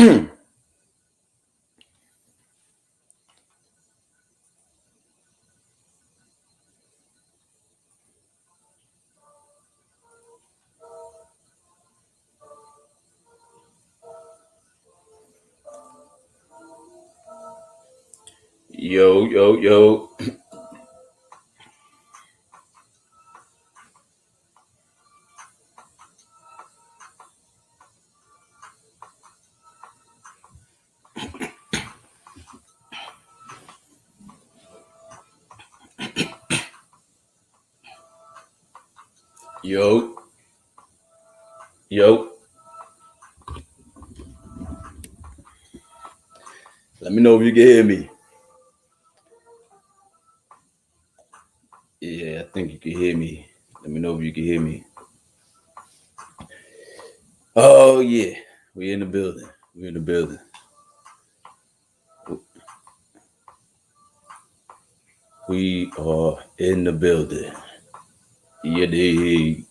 Yo, yo, yo. Yo, yo. Let me know if you can hear me. Yeah, I think you can hear me. Let me know if you can hear me. Oh, yeah. We in the building. We in the building. We are in the building. Yeah, dig.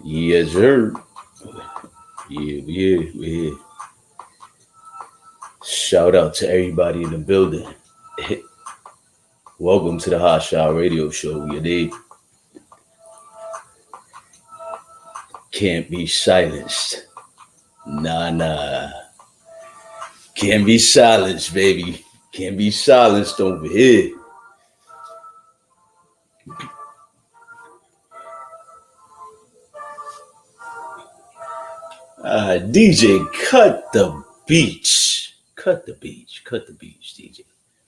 Yes, sir. Yeah, we here. Shout out to everybody in the building. Welcome to the Hot Shot Radio Show. You dig? Can't be silenced. Nah. Can't be silenced, baby. Can't be silenced over here. DJ, cut the beach. Cut the beach. Cut the beach, DJ.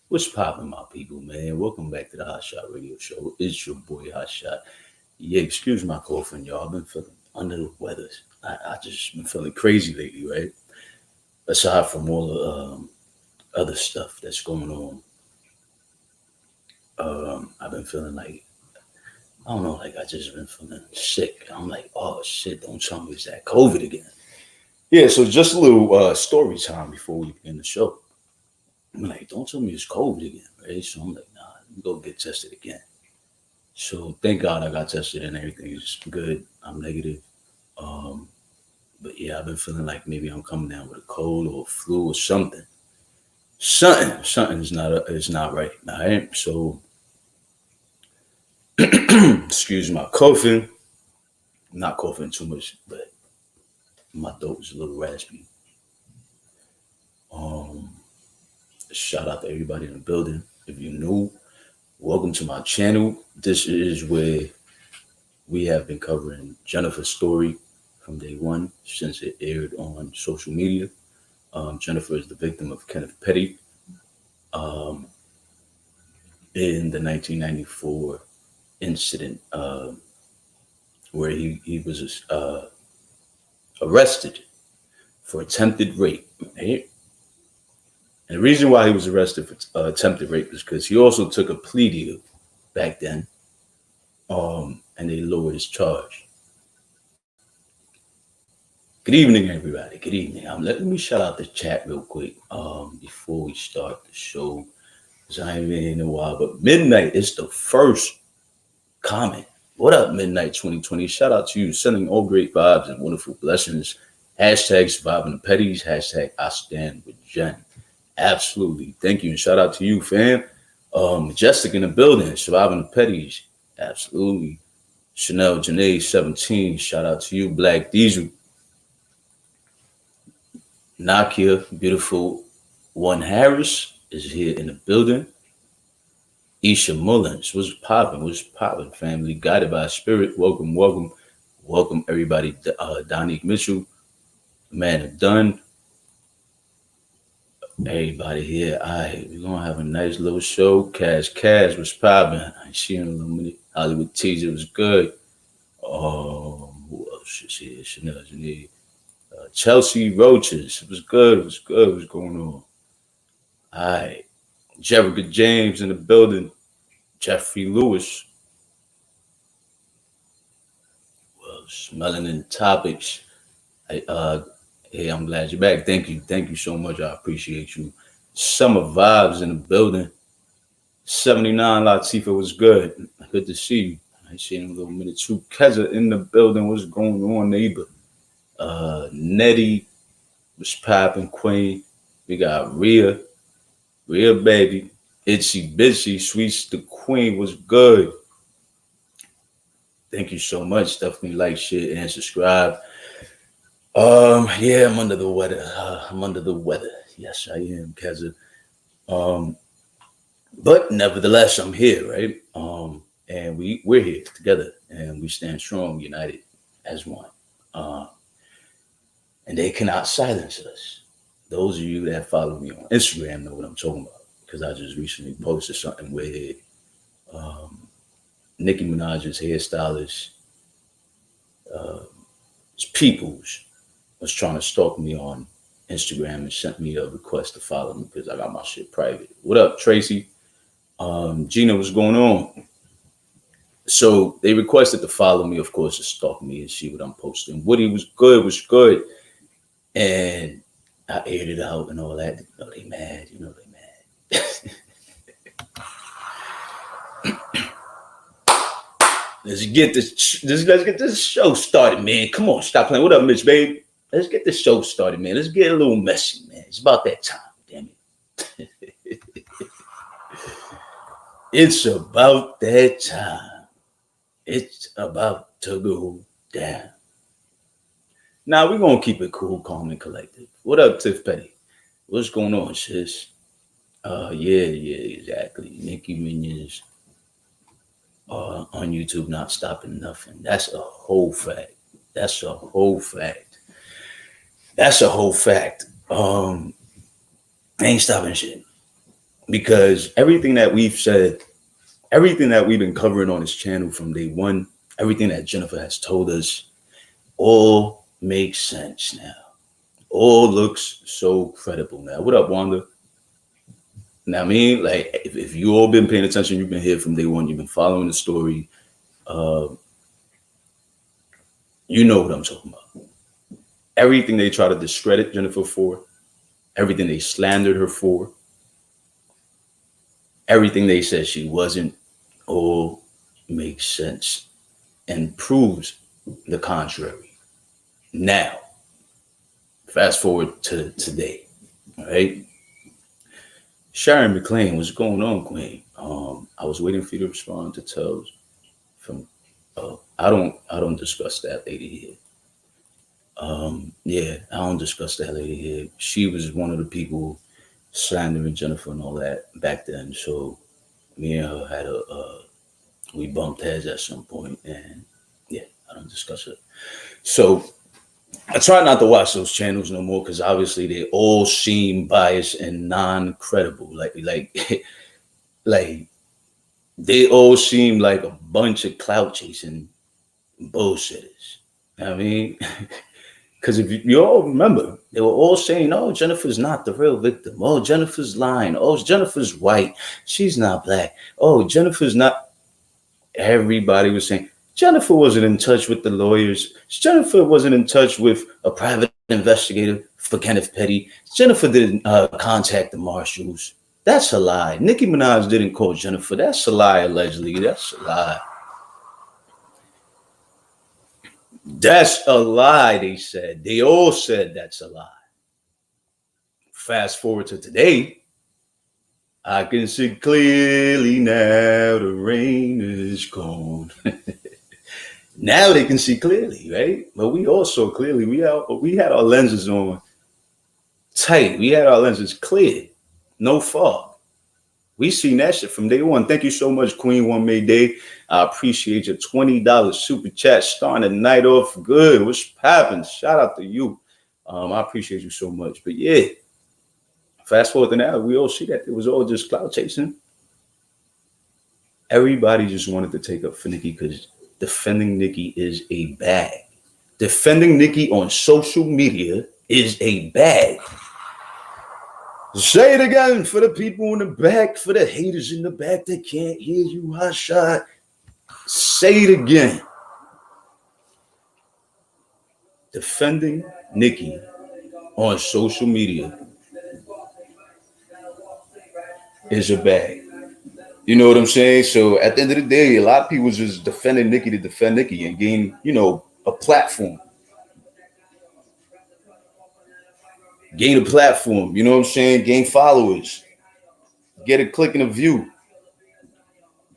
What's poppin', my people, man? Welcome back to the Hot Shot Radio Show. It's your boy, Hot Shot. Yeah, excuse my coughing, y'all. I've been feeling under the weather. I just been feeling crazy lately, right? Aside from all the other stuff that's going on, I've been feeling like, I don't know, like I just been feeling sick. I'm like, oh shit, don't tell me it's that COVID again. Yeah, so just a little story time before we begin the show. I'm like, don't tell me it's COVID again, right? So I'm like, nah, let me go get tested again. So thank God I got tested and everything is good. I'm negative. Um, but yeah, I've been feeling like maybe I'm coming down with a cold or a flu or something. Something's not right. All right. So excuse my coughing. I'm not coughing too much, but my throat is a little raspy. Um, Shout out to everybody in the building. If you're new, welcome to my channel. This is where we have been covering Jennifer's story from day one since it aired on social media. Jennifer is the victim of Kenneth Petty um, in the 1994 incident where he was arrested for attempted rape. Right? And the reason why he was arrested for attempted rape is because he also took a plea deal back then, and they lowered his charge. Good evening, everybody. Good evening. Let me shout out the chat real quick before we start the show, because I ain't been in a while. But Midnight is the first comment. What up, Midnight 2020? Shout out to you, sending all great vibes and wonderful blessings. Hashtag surviving the petties. Hashtag I stand with Jen. Absolutely. Thank you. And shout out to you, fam. Majestic in the building. Surviving the petties. Absolutely. Chanel Janae 17. Shout out to you. Black Diesel. Nakia, beautiful One Harris is here in the building. Isha Mullins, what's popping, family? Guided by Spirit, welcome, everybody. Donique Mitchell, Man of Done, everybody here. All right, we're gonna have a nice little show. Cash, what's popping? She in Illuminati. Hollywood Teaser was good. Who else is here? Chanel Janine. Chelsea Roaches, it was good. What's going on? All right. Jerica James in the building. Jeffrey Lewis. Well, smelling in topics. Hey, I'm glad you're back. Thank you so much. I appreciate you. Summer vibes in the building. 79 Latifa was good. Good to see you. I ain't seen him in a little minute too. Keza in the building. What's going on, neighbor? Nettie was popping, Queen. We got Rhea baby. Itsy Bitsy, Sweets the Queen was good. Thank you so much. Definitely like, share, and subscribe. Yeah, I'm under the weather. I'm under the weather. Yes, I am, Keza. Um, but nevertheless, I'm here, right? And we're here together, and we stand strong, united as one. Uh, and they cannot silence us. Those of you that follow me on Instagram know what I'm talking about, because I just recently posted something where um, Nicki Minaj's hairstylist, uh, Peoples, was trying to stalk me on Instagram and sent me a request to follow me because I got my shit private. What up, Tracy? Gina, what's going on? So they requested to follow me, of course, to stalk me and see what I'm posting. Woody was good. And I aired it out and all that. They mad, they mad. Let's get this show started, man. Come on, stop playing. What up, Mitch, babe? Let's get this show started, man. Let's get a little messy, man. It's about that time, damn it. It's about that time. It's about to go down. Now we're gonna keep it cool, calm, and collective. What up, Tiff Petty? What's going on, sis? Yeah, exactly. Nicki Minions on YouTube not stopping nothing. That's a whole fact. That's a whole fact. That's a whole fact. Ain't stopping shit. Because everything that we've said, everything that we've been covering on this channel from day one, everything that Jennifer has told us, all makes sense now. All looks so credible now. What up, Wanda? Now, I mean, like, if you all been paying attention, you've been here from day one, you've been following the story, you know what I'm talking about. Everything they try to discredit Jennifer for, everything they slandered her for, everything they said she wasn't, all makes sense and proves the contrary. Now, fast forward to today, all right? Sharon McLean, what's going on, Queen? I was waiting for you to respond to Tells from. I don't discuss that lady here. Yeah, I don't discuss that lady here. She was one of the people slandering Jennifer and all that back then. So me and her had we bumped heads at some point, and yeah, I don't discuss it. So I try not to watch those channels no more because obviously they all seem biased and non-credible. Like they all seem like a bunch of clout chasing bullshitters. I mean, because if you all remember, they were all saying, "Oh, Jennifer's not the real victim. Oh, Jennifer's lying. Oh, Jennifer's white. She's not black. Oh, Jennifer's not." Everybody was saying Jennifer wasn't in touch with the lawyers. Jennifer wasn't in touch with a private investigator for Kenneth Petty. Jennifer didn't contact the marshals. That's a lie. Nicki Minaj didn't call Jennifer. That's a lie, allegedly. That's a lie. That's a lie, they said. They all said that's a lie. Fast forward to today, I can see clearly now the rain is gone. Now they can see clearly, right? But we also clearly, we had our lenses on tight. We had our lenses clear. No fog. We seen that shit from day one. Thank you so much, Queen One May Day. I appreciate your $20 super chat starting the night off good. What's poppin'? Shout out to you. I appreciate you so much. But yeah, fast forward to now, we all see that it was all just cloud chasing. Everybody just wanted to take up for Nicki because defending Nicki is a bag. Defending Nicki on social media is a bag. Say it again for the people in the back, for the haters in the back that can't hear you, hot shot. Say it again. Defending Nicki on social media is a bag. You know what I'm saying? So at the end of the day, a lot of people was just defending Nicki to defend Nicki and gain, a platform. Gain a platform, you know what I'm saying? Gain followers. Get a click and a view.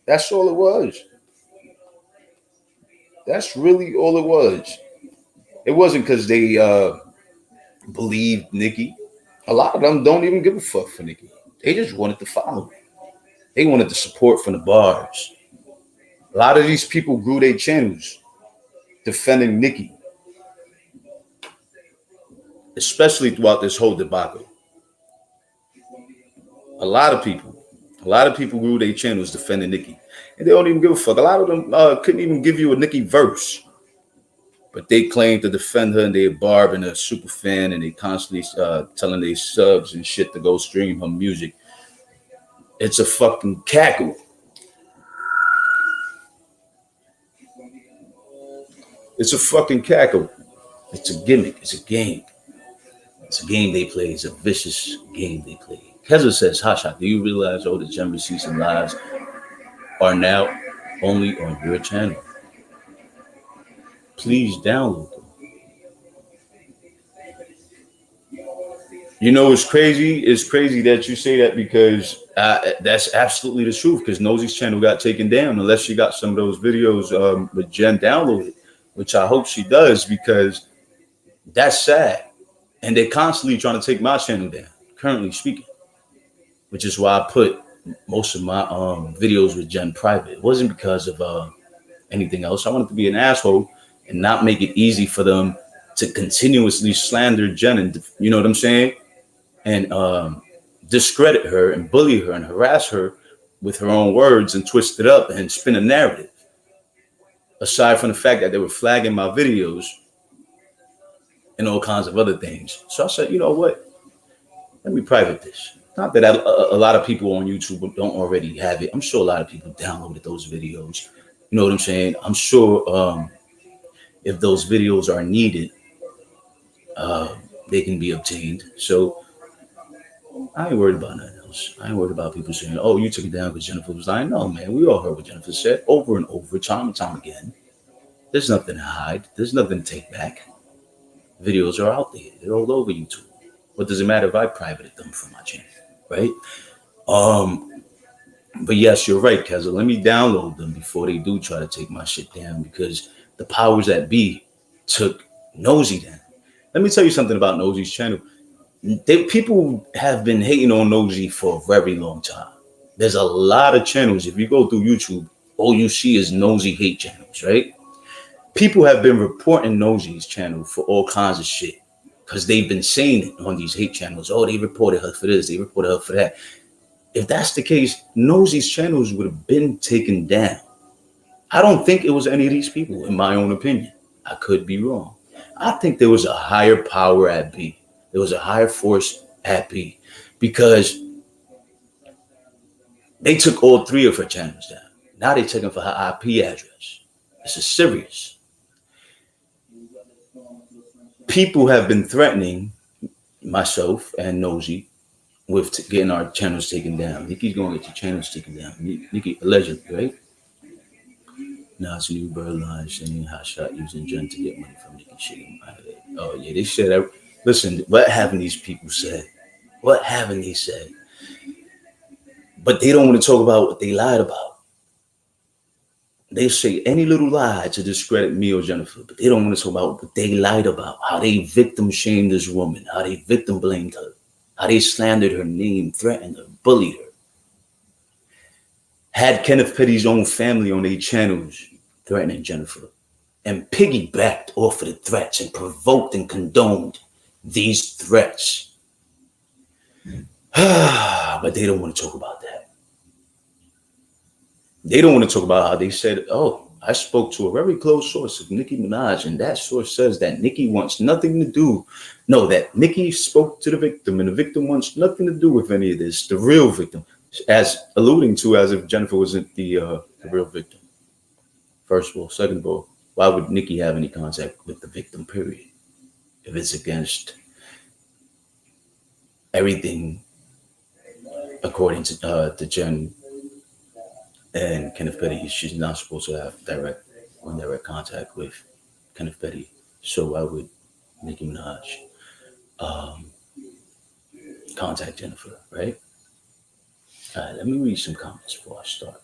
That's all it was. That's really all it was. It wasn't because they believed Nicki. A lot of them don't even give a fuck for Nicki. They just wanted to follow. They wanted the support from the bars. A lot of these people grew their channels defending Nicki, especially throughout this whole debacle. A lot of people, a lot of people grew their channels defending Nicki, and they don't even give a fuck. A lot of them couldn't even give you a Nicki verse, but they claim to defend her, and they're Barb and a super fan, and they constantly telling their subs and shit to go stream her music. It's a fucking cackle. It's a fucking cackle. It's a gimmick. It's a game. It's a game they play. It's a vicious game they play. Keza says, Hotshot, do you realize all the gem receipts and lives are now only on your channel? Please download them. You know, it's crazy. It's crazy that you say that because that's absolutely the truth. Because Nosy's channel got taken down unless she got some of those videos with Jen downloaded, which I hope she does because that's sad. And they're constantly trying to take my channel down, currently speaking, which is why I put most of my videos with Jen private. It wasn't because of anything else. I wanted to be an asshole and not make it easy for them to continuously slander Jen and, you know what I'm saying? And discredit her and bully her and harass her with her own words and twist it up and spin a narrative. Aside from the fact that they were flagging my videos and all kinds of other things. So I said, you know what? Let me private this. Not that a lot of people on YouTube don't already have it. I'm sure a lot of people downloaded those videos. You know what I'm saying? I'm sure if those videos are needed, they can be obtained. So I ain't worried about nothing else. I ain't worried about people saying, "Oh, you took it down because Jennifer was lying." No, man, we all heard what Jennifer said over and over, time and time again. There's nothing to hide. There's nothing to take back. Videos are out there. They're all over YouTube. What does it matter if I privated them from my channel, right? But yes, you're right, Keza. Let me download them before they do try to take my shit down because the powers that be took Nosy down. Let me tell you something about Nosy's channel. People have been hating on Nosy for a very long time. There's a lot of channels. If you go through YouTube, all you see is Nosy hate channels, right? People have been reporting Nosy's channel for all kinds of shit because they've been saying it on these hate channels. Oh, they reported her for this, they reported her for that. If that's the case, Nosy's channels would have been taken down. I don't think it was any of these people, in my own opinion. I could be wrong. I think there was a higher power at B. There was a higher force at B because they took all three of her channels down. Now they're checking for her IP address. This is serious. People have been threatening myself and Nosy with getting our channels taken down. Nicki's going to get your channels taken down. Nicki, allegedly, right? Now it's a new bird line saying Hotshot using Jen to get money from Nicki shit. Oh, yeah, they said that. Listen, what haven't these people said? What haven't they said? But they don't want to talk about what they lied about. They say any little lie to discredit me or Jennifer, but they don't want to talk about what they lied about, how they victim shamed this woman, how they victim blamed her, how they slandered her name, threatened her, bullied her. Had Kenneth Petty's own family on their channels threatening Jennifer and piggybacked off of the threats and provoked and condoned these threats. But they don't want to talk about that. They don't want to talk about how they said, oh, I spoke to a very close source of Nicki Minaj, and that source says that Nicki wants nothing to do. No, that Nicki spoke to the victim, and the victim wants nothing to do with any of this. The real victim, as alluding to as if Jennifer wasn't the real victim. First of all. Second of all, why would Nicki have any contact with the victim, period? If it's against everything according to Jen And Kenneth Petty, she's not supposed to have direct contact with Kenneth Petty. So I would Nicki Minaj um, contact Jennifer, right? All right, let me read some comments before I start.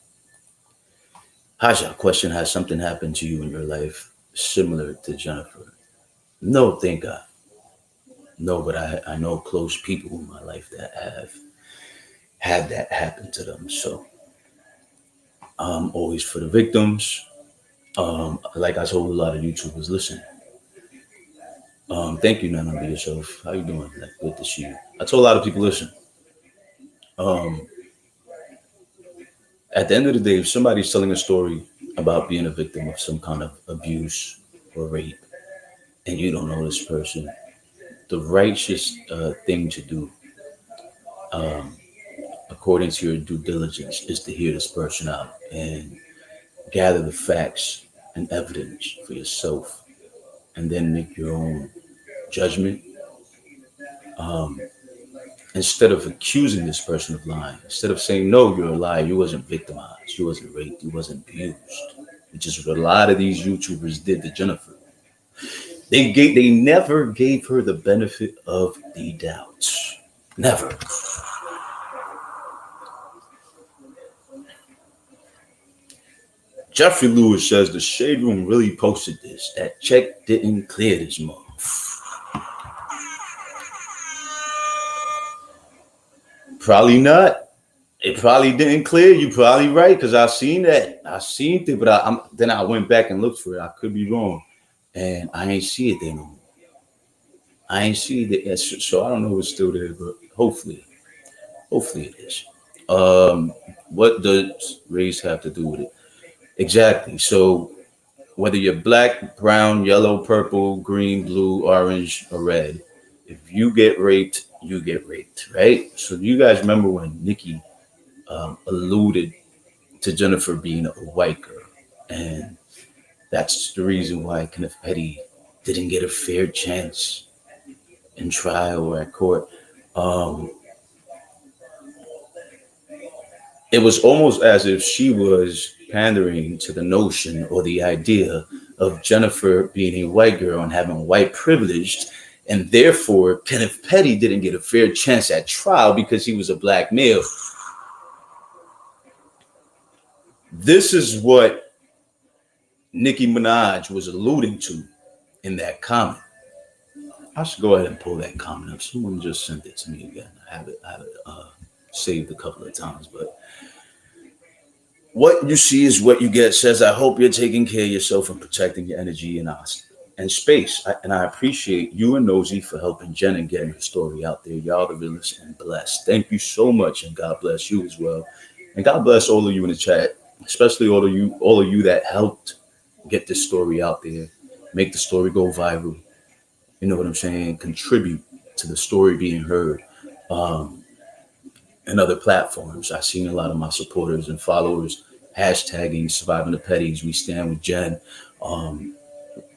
Haja, question: has something happened to you in your life similar to Jennifer? No, thank God. No, but I know close people in my life that have had that happen to them. So I'm always for the victims. Like I told a lot of YouTubers, listen. Thank you, Nana, be yourself. How you doing? Like, good to see you. I told a lot of people, listen. Um, at the end of the day, if somebody's telling a story about being a victim of some kind of abuse or rape, and you don't know this person, the righteous thing to do, um, according to your due diligence, is to hear this person out and gather the facts and evidence for yourself, and then make your own judgment. Um, Instead of accusing this person of lying, instead of saying, no, you're a liar, you wasn't victimized, you wasn't raped, you wasn't abused, which is what a lot of these YouTubers did to Jennifer. They never gave her the benefit of the doubt. Never. Jeffrey Lewis says the Shade Room really posted this. That check didn't clear this month. Probably not. It probably didn't clear. You probably right, because I seen that. I seen it, but then I went back and looked for it. I could be wrong, and I ain't see it there no more. I ain't see it, so I don't know if it's still there, but hopefully it is. What does race have to do with it? Exactly. So whether you're black, brown, yellow, purple, green, blue, orange, or red, if you get raped, you get raped, right? So you guys remember when Nikki alluded to Jennifer being a white girl, and that's the reason why Kenneth Petty didn't get a fair chance in trial or at court. Um, it was almost as if she was pandering to the notion or the idea of Jennifer being a white girl and having white privilege, and therefore Kenneth Petty didn't get a fair chance at trial because he was a black male. This is what Nicki Minaj was alluding to in that comment. I should go ahead and pull that comment up. Someone just sent it to me again. I have it saved a couple of times, but what you see is what you get. Says, I hope you're taking care of yourself and protecting your energy and space. And I appreciate you and Nosy for helping Jen and getting her story out there. Y'all the realest and blessed. Thank you so much, and God bless you as well. And God bless all of you in the chat, especially all of you that helped get this story out there, make the story go viral. You know what I'm saying? Contribute to the story being heard. Um, and other platforms. I've seen a lot of my supporters and followers hashtagging surviving the petties. We stand with Jen, um,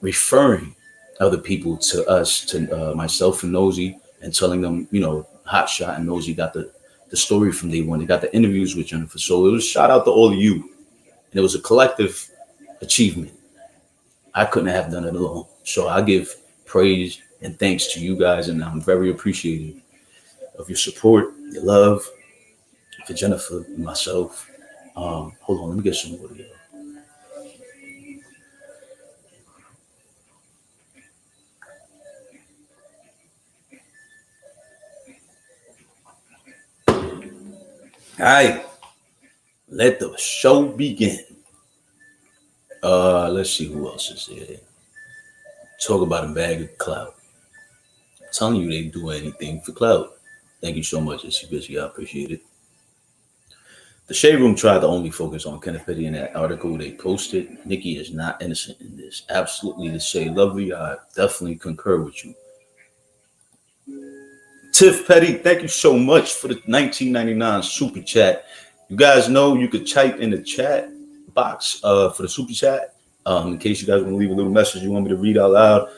referring other people to us, to myself and Nosy, and telling them, Hot Shot and Nosy got the story from day one. They got the interviews with Jennifer. So it was shout out to all of you. And it was a collective achievement. I couldn't have done it alone. So I give praise and thanks to you guys, and I'm very appreciative of your support, your love, for Jennifer and myself. Hold on, let me get some water here. All right, let the show begin. Let's see who else is there. Talk about a bag of clout. I'm telling you, they do anything for clout. Thank you so much, it's busy. I appreciate it. The Shade Room tried to only focus on Kenneth Petty in that article they posted. Nikki is not innocent in this. Absolutely, to say lovely, I definitely concur with you. Tiff Petty, thank you so much for the 1999 super chat. You guys know you could type in the chat box for the super chat. In case you guys want to leave a little message you want me to read out loud,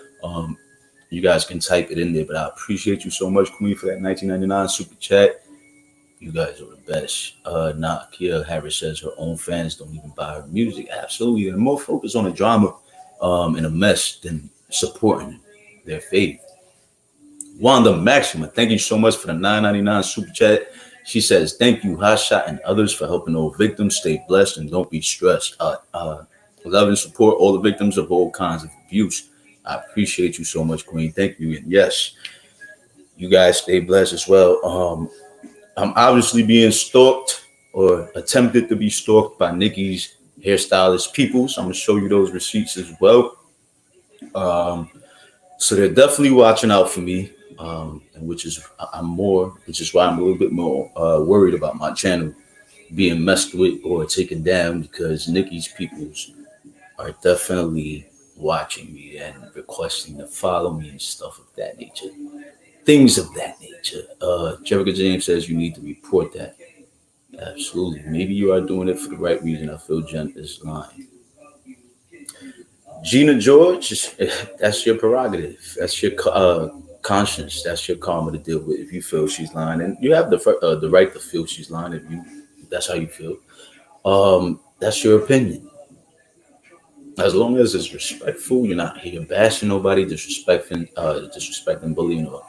you guys can type it in there. But I appreciate you so much, Queen, for that 1999 super chat. You guys are the best. Nakia Harris says her own fans don't even buy her music. Absolutely. They're more focused on the drama and a mess than supporting their faith. Wanda Maxima, thank you so much for the 9.99 super chat. She says, thank you, Hotshot and others for helping all victims. Stay blessed and don't be stressed. Love and support all the victims of all kinds of abuse. I appreciate you so much, Queen. Thank you. And yes, you guys stay blessed as well. I'm obviously being stalked or attempted to be stalked by Nikki's hairstylist people. So I'm gonna show you those receipts as well. Um, so they're definitely watching out for me, and which is why I'm a little bit more worried about my channel being messed with or taken down because Nikki's peoples are definitely watching me and requesting to follow me and stuff of that nature. Things of that nature. Jerica James says you need to report that. Absolutely. Maybe you are doing it for the right reason. I feel Jen is lying. Gina George, that's your prerogative. That's your conscience. That's your karma to deal with if you feel she's lying. And you have the right to feel she's lying if that's how you feel. That's your opinion. As long as it's respectful, you're not here bashing nobody, disrespecting, bullying, or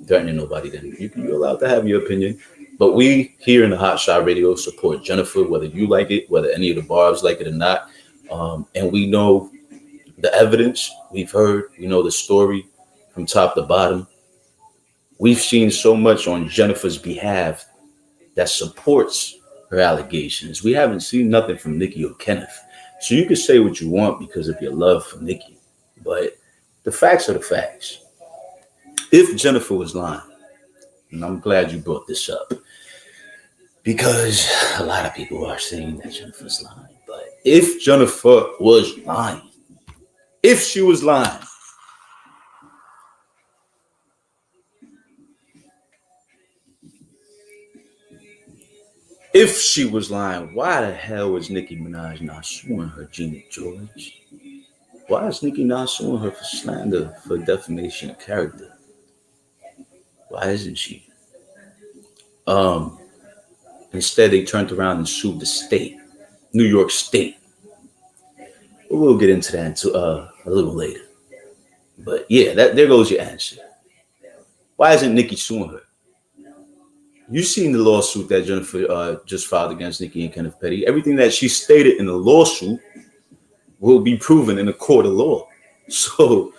threatening nobody, then you're allowed to have your opinion. But we here in the Hot Shot Radio support Jennifer, whether you like it, whether any of the barbs like it or not. And we know the evidence we've heard, we know the story from top to bottom. We've seen so much on Jennifer's behalf that supports her allegations. We haven't seen nothing from Nikki or Kenneth. So you can say what you want because of your love for Nikki. But the facts are the facts. If Jennifer was lying, and I'm glad you brought this up, because a lot of people are saying that Jennifer's lying. But if Jennifer was lying, if she was lying, if she was lying, why the hell is Nicki Minaj not suing her, Gina George? Why is Nicki not suing her for slander, for defamation of character? Why isn't she? Um, Instead, they turned around and sued the state, New York State. But we'll get into that a little later. But yeah, there goes your answer. Why isn't Nicki suing her? You've seen the lawsuit that Jennifer just filed against Nicki and Kenneth Petty. Everything that she stated in the lawsuit will be proven in a court of law. So,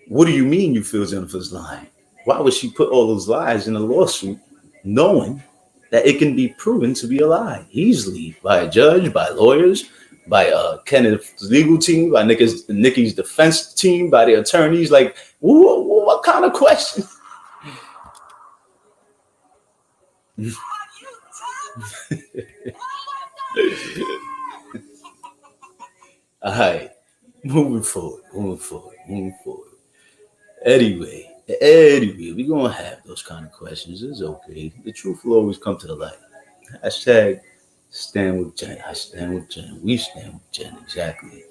what do you mean you feel Jennifer's lying? Why would she put all those lies in a lawsuit knowing that it can be proven to be a lie easily by a judge, by lawyers, by Kenneth's legal team, by Nikki's defense team, by the attorneys? Like, what kind of question? All right, moving forward. Anyway, we're gonna have those kind of questions. It's okay. The truth will always come to the light. Hashtag stand with Jen. I stand with Jen. We stand with Jen. Exactly.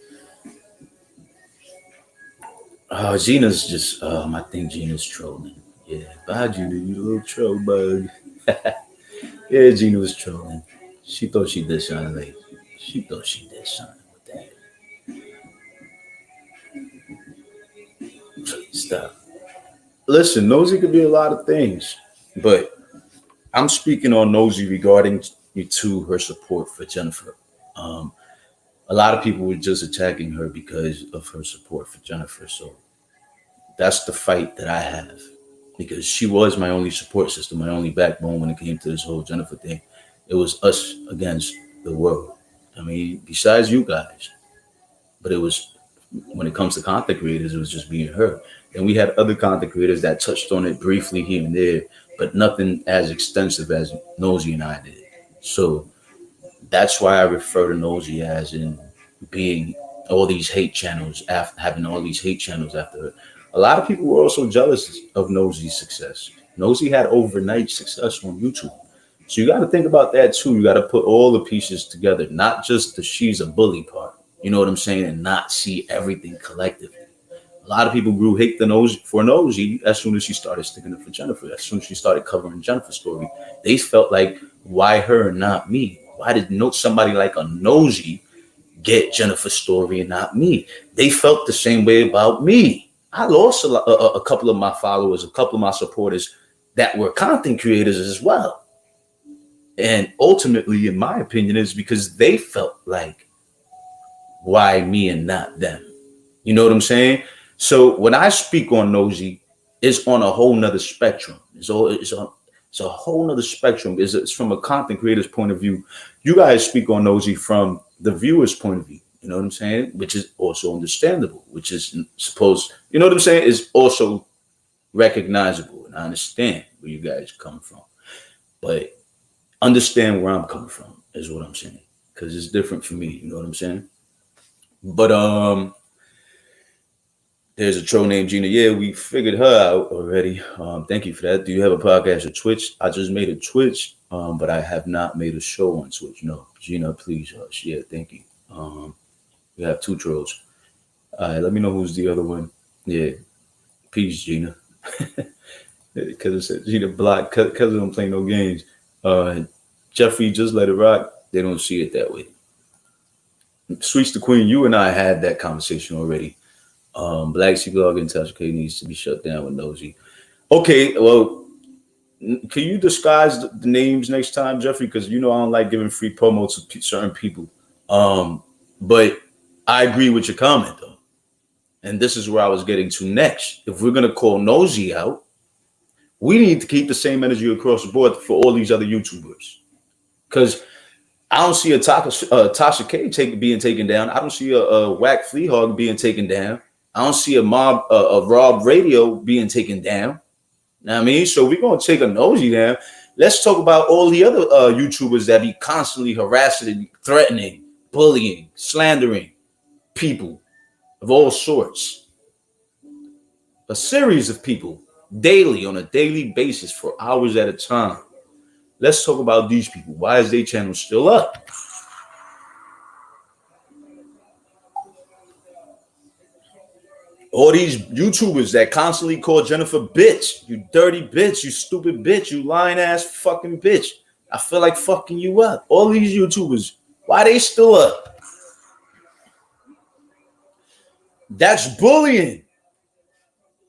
Gina's just I think Gina's trolling. Yeah. Bye Gina, you little troll bug. Yeah, Gina was trolling. She thought she did something like she thought she did something with that. Stop. Listen, Nosy could be a lot of things, but I'm speaking on Nosy regarding to her support for Jennifer. Um, a lot of people were just attacking her because of her support for Jennifer. So that's the fight that I have because she was my only support system, my only backbone when it came to this whole Jennifer thing. It was us against the world. I mean, besides you guys, but it was when it comes to content creators, it was just being her. And we had other content creators that touched on it briefly here and there, but nothing as extensive as Nosy and I did. So that's why I refer to Nosy as in being all these hate channels after having all these hate channels after her. A lot of people were also jealous of Nosy's success. Nosy had overnight success on YouTube. So you got to think about that too. You got to put all the pieces together, not just the she's a bully part. You know what I'm saying? And not see everything collectively. A lot of people grew hate for Nosy as soon as she started sticking up for Jennifer. As soon as she started covering Jennifer's story, they felt like, why her and not me? Why did somebody like a Nosy get Jennifer's story and not me? They felt the same way about me. I lost a couple of my followers, a couple of my supporters that were content creators as well. And ultimately, in my opinion, is because they felt like, why me and not them? You know what I'm saying? So when I speak on Nosy, it's on a whole nother spectrum. It's a whole nother spectrum. It's from a content creator's point of view. You guys speak on Nosy from the viewer's point of view. You know what I'm saying? Which is also understandable, which is supposed, you know what I'm saying? Is also recognizable. And I understand where you guys come from. But understand where I'm coming from is what I'm saying. Because it's different for me. You know what I'm saying? But there's a troll named Gina. Yeah, we figured her out already. Thank you for that. Do you have a podcast or Twitch? I just made a Twitch, but I have not made a show on Twitch. No, Gina, please hush. Yeah, thank you. We have 2 trolls. All right, let me know who's the other one. Yeah, peace, Gina. Because it said Gina blocked because I don't play no games. Jeffrey, just let it rock. They don't see it that way. Sweets the Queen, you and I had that conversation already. Black Sea Blog and Tasha K needs to be shut down with Nosy. Okay, well, can you disguise the names next time, Jeffrey? Because you know I don't like giving free promo to certain people. But I agree with your comment, though. And this is where I was getting to next. If we're going to call Nosy out, we need to keep the same energy across the board for all these other YouTubers. Because I don't see a Tasha K being taken down. I don't see a Whack Flea Hog being taken down. I don't see a Rob Radio being taken down. You know what I mean? So we're going to take a Nosy down. Let's talk about all the other YouTubers that be constantly harassing, threatening, bullying, slandering people of all sorts. A series of people daily, on a daily basis for hours at a time. Let's talk about these people. Why is their channel still up? All these YouTubers that constantly call Jennifer bitch, you dirty bitch, you stupid bitch, you lying ass fucking bitch. I feel like fucking you up. All these YouTubers, why they still up? That's bullying.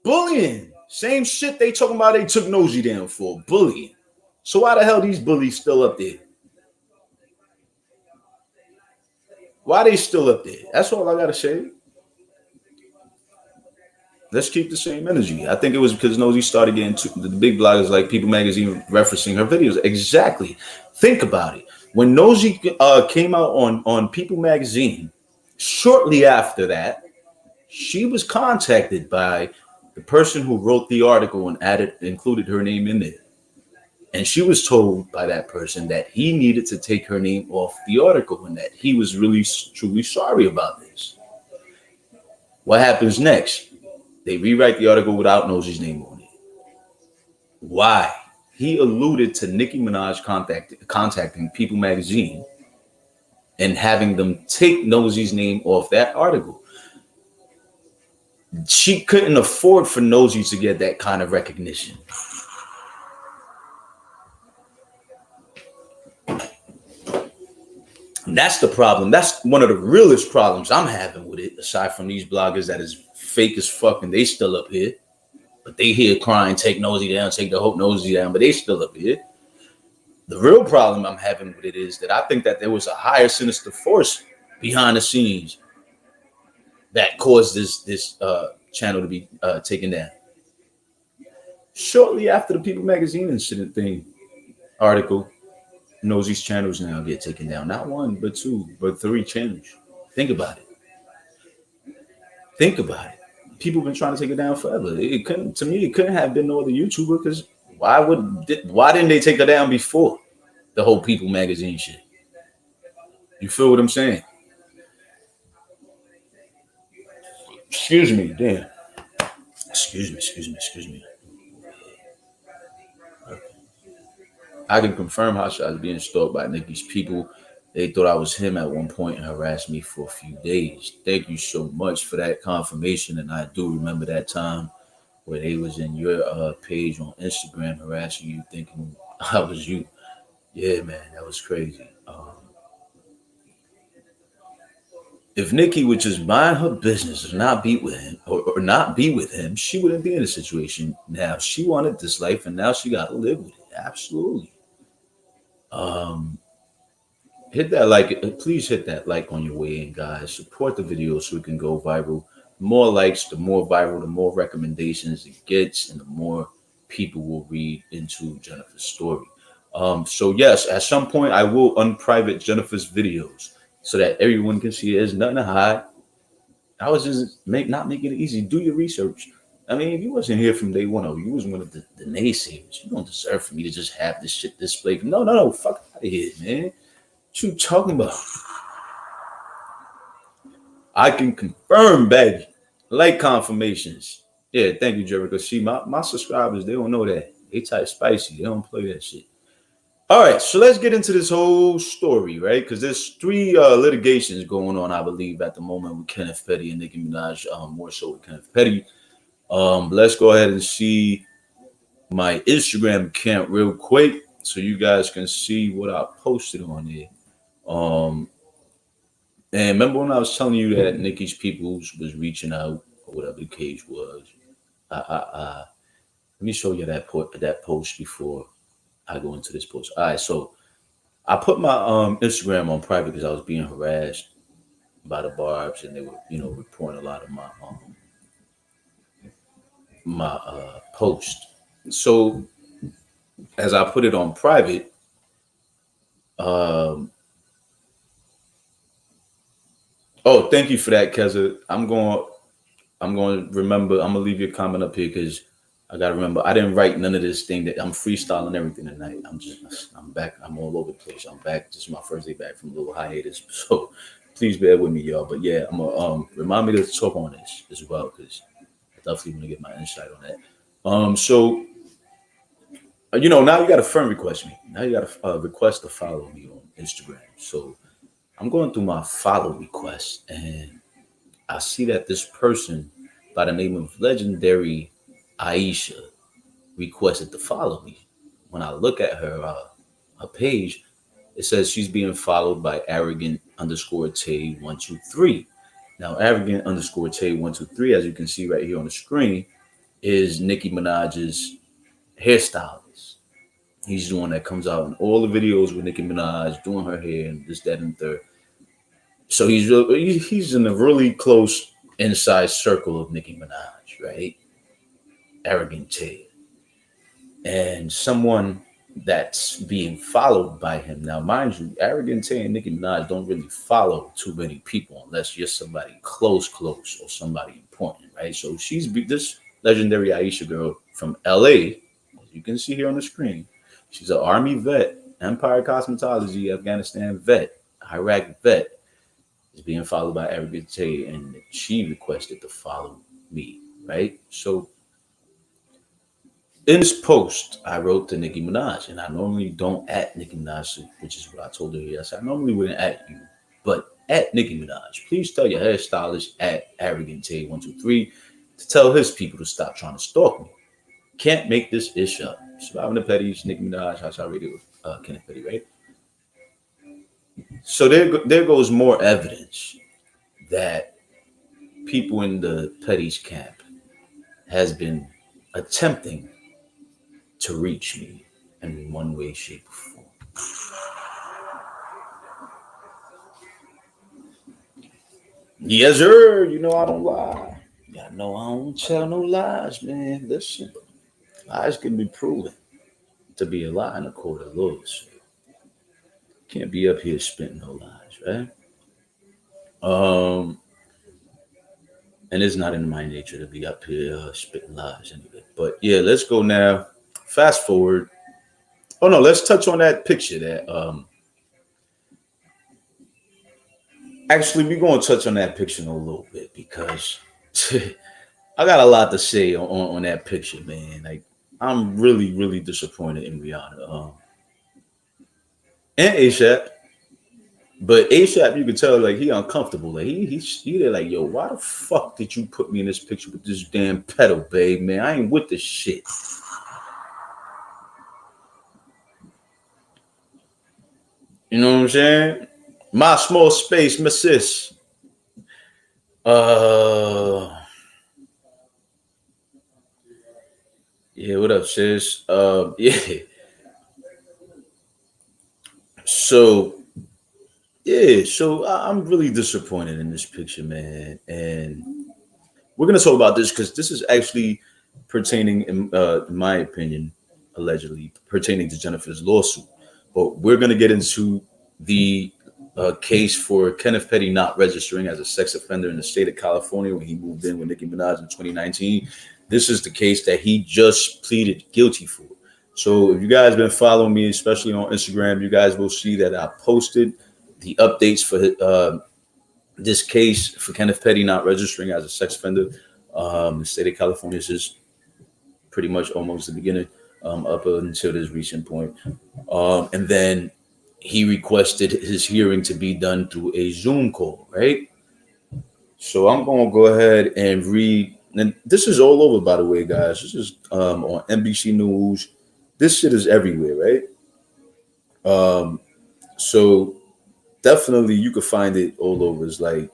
Bullying. Same shit they talking about they took Nosy down for. Bullying. So why the hell these bullies still up there? Why they still up there? That's all I gotta say. Let's keep the same energy. I think it was because Nosy started getting the big bloggers like People Magazine referencing her videos. Exactly. Think about it. When Nosy came out on People Magazine, shortly after that, she was contacted by the person who wrote the article and included her name in there. And she was told by that person that he needed to take her name off the article and that he was really, truly sorry about this. What happens next? They rewrite the article without Nosy's name on it. Why? He alluded to Nicki Minaj contacting People Magazine and having them take Nosy's name off that article. She couldn't afford for Nosy to get that kind of recognition. And that's the problem. That's one of the realest problems I'm having with it, aside from these bloggers that is fake as fuck and they still up here. But they here crying, take Nosy down, take the whole Nosy down, but they still up here. The real problem I'm having with it is that I think that there was a higher sinister force behind the scenes that caused this channel to be taken down. Shortly after the People Magazine incident thing article, Nosy's channels now get taken down. Not 1, but 2, but 3 channels. Think about it. Think about it. People have been trying to take it down forever. It couldn't have been no other YouTuber because why didn't they take her down before the whole People Magazine shit? You feel what I'm saying? Excuse me, damn. Excuse me. I can confirm Hot Shot is being stalked by Nicki's people. They thought I was him at one point and harassed me for a few days. Thank you so much for that confirmation. And I do remember that time where they was in your page on Instagram harassing you, thinking I was you. Yeah, man, that was crazy. If Nikki would just mind her business and not be with him, or not be with him, she wouldn't be in a situation. Now she wanted this life, and now she got to live with it. Absolutely. Um, hit that like, please hit that like on your way in, guys. Support the video so it can go viral. The more likes, the more viral, the more recommendations it gets, and the more people will read into Jennifer's story. So yes, at some point I will unprivate Jennifer's videos so that everyone can see there's nothing to hide. I was just not making it easy. Do your research. I mean, if you wasn't here from day one, or you was one of the naysayers, you don't deserve for me to just have this shit displayed. No, no, no, fuck out of here, man. What you talking about? I can confirm, baby. Like confirmations. Yeah, thank you, Jericho. See, my subscribers, they don't know that. They type spicy. They don't play that shit. All right, so let's get into this whole story, right? Because there's three litigations going on, I believe, at the moment with Kenneth Petty and Nicki Minaj, more so with Kenneth Petty. Let's go ahead and see my Instagram account real quick so you guys can see what I posted on there. Um, and remember when I was telling you that Nicki's peoples was reaching out or whatever the case was? Let me show you that post before I go into this post. All right, so I put my Instagram on private because I was being harassed by the barbs, and they were, reporting a lot of my post. So as I put it on private, um, oh, thank you for that, Keza. I'm going to remember. I'm gonna leave your comment up here because I gotta remember. I didn't write none of this thing. That I'm freestyling everything tonight. I'm back. I'm all over the place. I'm back. This is my first day back from a little hiatus. So please bear with me, y'all. But yeah, I'm gonna remind me to talk on this as well because I definitely want to get my insight on that. So now you got to friend request me. Now you got to request to follow me on Instagram. So I'm going through my follow requests, and I see that this person by the name of legendary Aisha requested to follow me. When I look at her page, it says she's being followed by arrogant underscore Tay 123. Now, arrogant underscore Tay 123, as you can see right here on the screen, is Nicki Minaj's hairstylist. He's the one that comes out in all the videos with Nicki Minaj doing her hair and this, that, and third. So he's in a really close inside circle of Nicki Minaj, right? Arrogant Tay. And someone that's being followed by him. Now, mind you, Arrogant Tay and Nicki Minaj don't really follow too many people unless you're somebody close, or somebody important, right? So this legendary Aisha girl from LA, as you can see here on the screen. She's an Army vet, Empire Cosmetology, Afghanistan vet, Iraq vet, is being followed by Arrogant Tay, and she requested to follow me, right? So in this post, I wrote to Nicki Minaj, and I normally don't at Nicki Minaj, which is what I told her yes. I normally wouldn't at you, but at Nicki Minaj, please tell your hairstylist at Arrogant Tay 123 to tell his people to stop trying to stalk me. Can't make this ish up. Surviving the Petties, Nicki Minaj, House Radio, Kenneth Petty, right? So there goes more evidence that people in the Petty's camp has been attempting to reach me in one way, shape, or form. Yes, sir. You know I don't lie. Yeah, no, I don't tell no lies, man. Listen, lies can be proven to be a lie in a court of law. So can't be up here spitting no lies, right? Um, and it's not in my nature to be up here spitting lies anyway. But yeah, let's go now. Fast forward. Oh no, let's touch on that picture that actually we're gonna touch on that picture in a little bit because I got a lot to say on that picture, man. Like I'm really, really disappointed in Rihanna. And ASAP. But ASAP, you could tell like he uncomfortable. Like he there like, yo, why the fuck did you put me in this picture with this damn pedo, babe? Man, I ain't with this shit. You know what I'm saying? My small space, my sis. Uh yeah, what up, sis? Yeah. So I'm really disappointed in this picture, man. And we're gonna talk about this because this is actually pertaining, in my opinion, allegedly pertaining to Jennifer's lawsuit. But we're gonna get into the case for Kenneth Petty not registering as a sex offender in the state of California when he moved in with Nicki Minaj in 2019. This is the case that he just pleaded guilty for. So if you guys been following me, especially on Instagram, you guys will see that I posted the updates for this case for Kenneth Petty not registering as a sex offender. The state of California is pretty much almost the beginning, up until this recent point. And then he requested his hearing to be done through a Zoom call, right? So I'm going to go ahead and read. And this is all over, by the way, guys. This is on NBC News. This shit is everywhere, right? So definitely you could find it all over. It's like,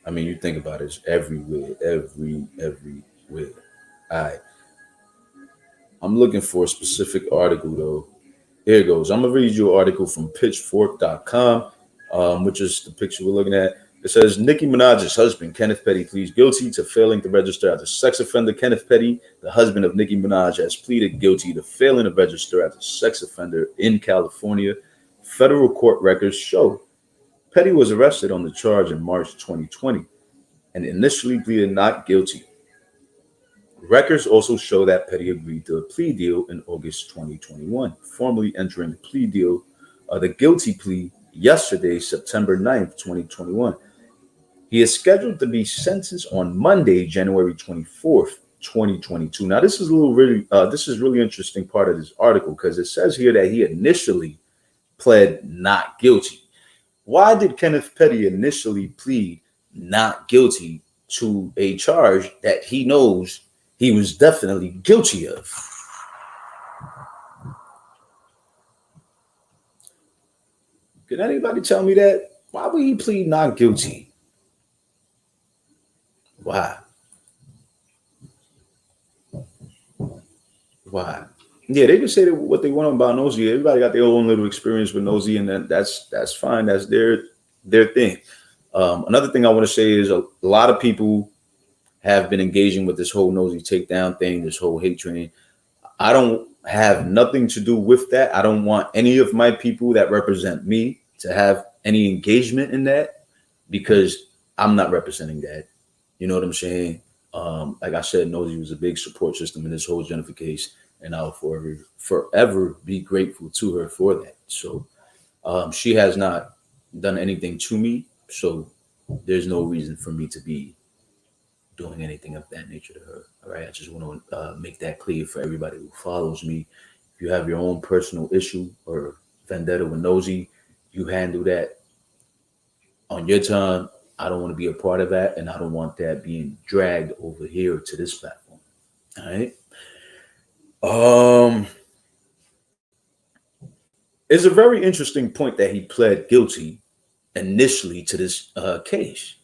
I mean, you think about it, it's everywhere, everywhere. All right. I'm looking for a specific article though. Here it goes. I'm gonna read you an article from pitchfork.com, which is the picture we're looking at. It says Nicki Minaj's husband, Kenneth Petty, pleads guilty to failing to register as a sex offender. Kenneth Petty, the husband of Nicki Minaj, has pleaded guilty to failing to register as a sex offender in California. Federal court records show Petty was arrested on the charge in March 2020 and initially pleaded not guilty. Records also show that Petty agreed to a plea deal in August 2021, formally entering the guilty plea yesterday, September 9th, 2021. He is scheduled to be sentenced on Monday, January 24th, 2022. Now, this is really interesting part of this article because it says here that he initially pled not guilty. Why did Kenneth Petty initially plead not guilty to a charge that he knows he was definitely guilty of? Can anybody tell me that? Why would he plead not guilty? Why? Why? Yeah, they can say that what they want about Nosy. Everybody got their own little experience with Nosy, and that's fine. That's their thing. Another thing I want to say is a lot of people have been engaging with this whole Nosy takedown thing, this whole hate train. I don't have nothing to do with that. I don't want any of my people that represent me to have any engagement in that because I'm not representing that. You know what I'm saying? Like I said, Nosy was a big support system in this whole Jennifer case, and I'll forever be grateful to her for that. So she has not done anything to me, so there's no reason for me to be doing anything of that nature to her. All right, I just want to make that clear for everybody who follows me. If you have your own personal issue or vendetta with Nosy, you handle that on your time. I don't want to be a part of that, and I don't want that being dragged over here to this platform. All right. Um, it's a very interesting point that he pled guilty initially to this case.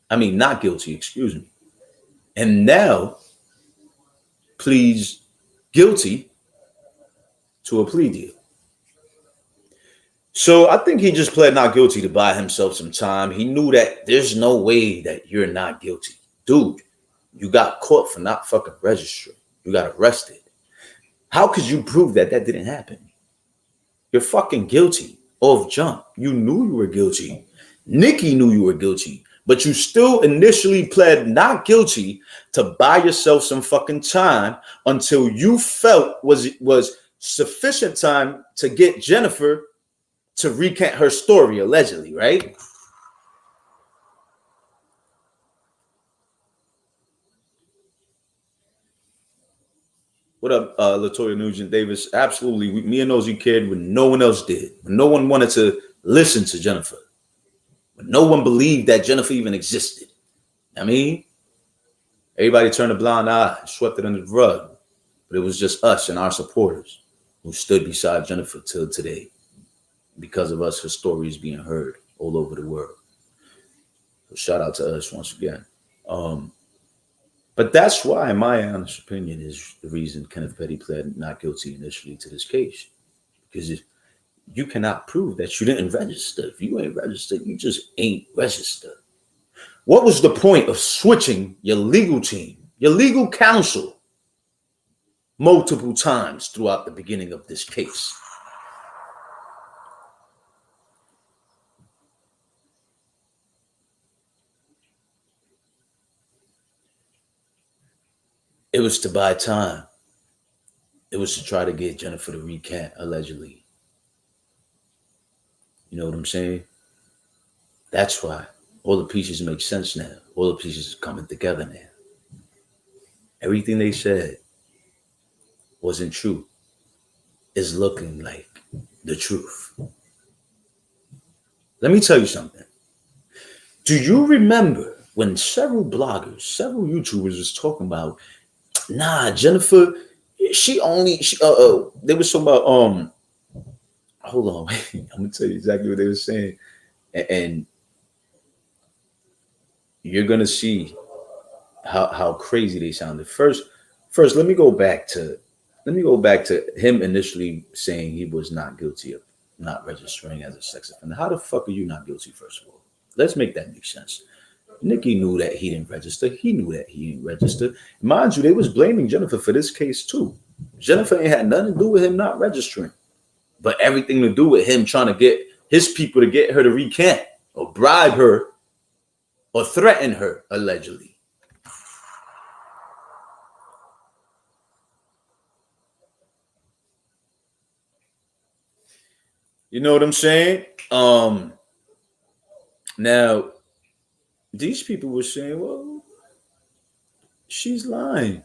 I mean, not guilty, excuse me. And now pleads guilty to a plea deal. So I think he just pled not guilty to buy himself some time. He knew that there's no way that you're not guilty. Dude, you got caught for not fucking registering. You got arrested. How could you prove that that didn't happen? You're fucking guilty off jump. You knew you were guilty. Nicki knew you were guilty, but you still initially pled not guilty to buy yourself some fucking time until you felt was sufficient time to get Jennifer to recant her story, allegedly, right? What up, Latoya Nugent Davis? Absolutely. Me and Nosy cared when no one else did. When no one wanted to listen to Jennifer. When no one believed that Jennifer even existed. I mean, everybody turned a blind eye, swept it under the rug. But it was just us and our supporters who stood beside Jennifer till today. Because of us, her story is being heard all over the world. So shout out to us once again. But that's why, in my honest opinion, is the reason Kenneth Petty pled not guilty initially to this case. Because if you cannot prove that you didn't register, if you ain't registered, you just ain't registered. What was the point of switching your legal team, your legal counsel, multiple times throughout the beginning of this case? It was to buy time. It was to try to get Jennifer to recant, allegedly. You know what I'm saying? That's why all the pieces make sense now. All the pieces are coming together now. Everything they said wasn't true. Is looking like the truth. Let me tell you something. Do you remember when several bloggers, several YouTubers was talking about, nah, Jennifer, they was talking about, hold on, wait, I'm gonna tell you exactly what they were saying. And you're gonna see how crazy they sounded. First, let me go back to him initially saying he was not guilty of not registering as a sex offender. How the fuck are you not guilty, first of all? Let's make that make sense. Nikki knew that he didn't register. He knew that he didn't register. Mind you, they was blaming Jennifer for this case too. Jennifer ain't had nothing to do with him not registering, but everything to do with him trying to get his people to get her to recant or bribe her or threaten her, allegedly. You know what I'm saying? Now, these people were saying, well, she's lying.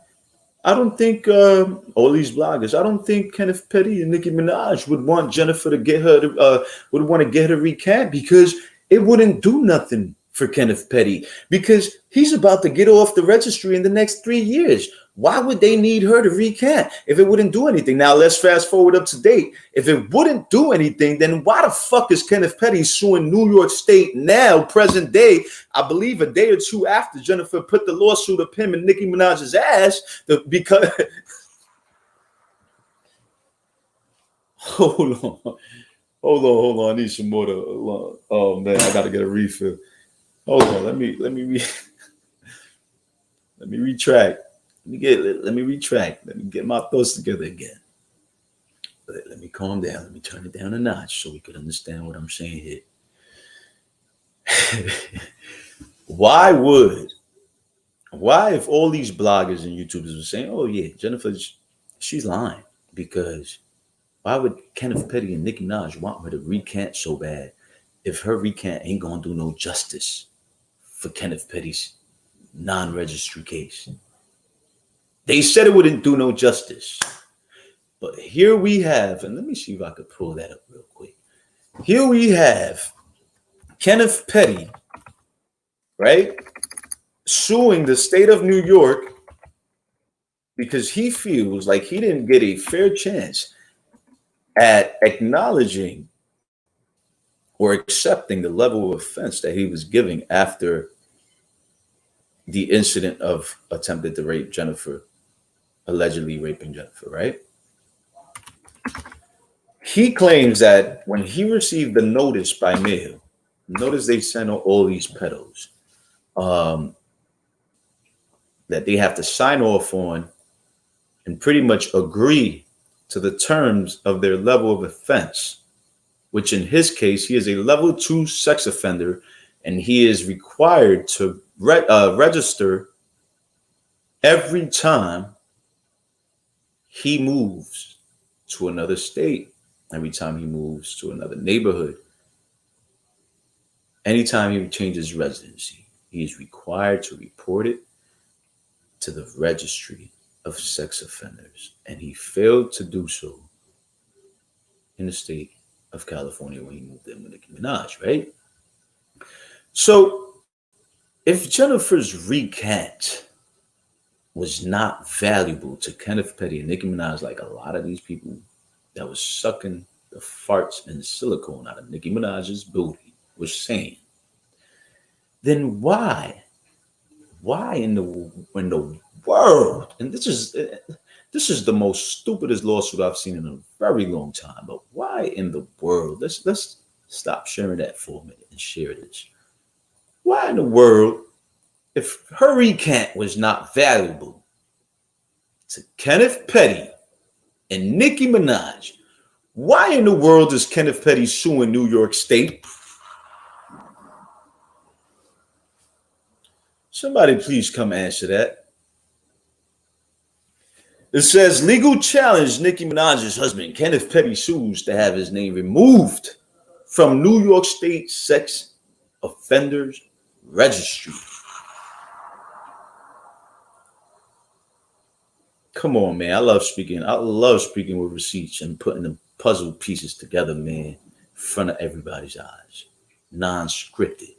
I don't think all these bloggers. I don't think Kenneth Petty and Nicki Minaj would want Jennifer to get her to would want to get her to recant because it wouldn't do nothing for Kenneth Petty because he's about to get off the registry in the next 3 years. Why would they need her to recant if it wouldn't do anything? Now let's fast forward up to date. If it wouldn't do anything, then why the fuck is Kenneth Petty suing New York State now, present day? I believe a day or two after Jennifer put the lawsuit of him and Nicki Minaj's ass because hold on. I need some more to. Oh man, I gotta get a refill. Hold on, let me retract. Let me retract. Let me get my thoughts together again. Let me calm down. Let me turn it down a notch so we can understand what I'm saying here. Why, if all these bloggers and YouTubers were saying, oh yeah, Jennifer, she's lying, because why would Kenneth Petty and Nicki Minaj want her to recant so bad if her recant ain't gonna do no justice for Kenneth Petty's non-registry case? They said it wouldn't do no justice. But here we have, and let me see if I could pull that up real quick. Here we have Kenneth Petty, right, suing the state of New York because he feels like he didn't get a fair chance at acknowledging or accepting the level of offense that he was giving after the incident of attempted to rape Jennifer, allegedly raping Jennifer, right? He claims that when he received the notice by mail, notice they sent all these pedos, that they have to sign off on and pretty much agree to the terms of their level of offense, which in his case, he is a level 2 sex offender, and he is required to register every time he moves to another state, every time he moves to another neighborhood, anytime he changes residency, he is required to report it to the registry. of sex offenders, and he failed to do so in the state of California when he moved in with Nicki Minaj, right? So if Jennifer's recant was not valuable to Kenneth Petty and Nicki Minaj, like a lot of these people that was sucking the farts and silicone out of Nicki Minaj's booty was saying, then why in the world? And this is the most stupidest lawsuit I've seen in a very long time. But why in the world? Let's stop sharing that for a minute and share this. Why in the world, if her recant was not valuable to Kenneth Petty and Nicki Minaj, why in the world is Kenneth Petty suing New York State? Somebody please come answer that. It says legal challenge Nicki Minaj's husband, Kenneth Petty, sues to have his name removed from New York State sex offenders registry. Come on, man. I love speaking with receipts and putting the puzzle pieces together, man, in front of everybody's eyes. Non-scripted.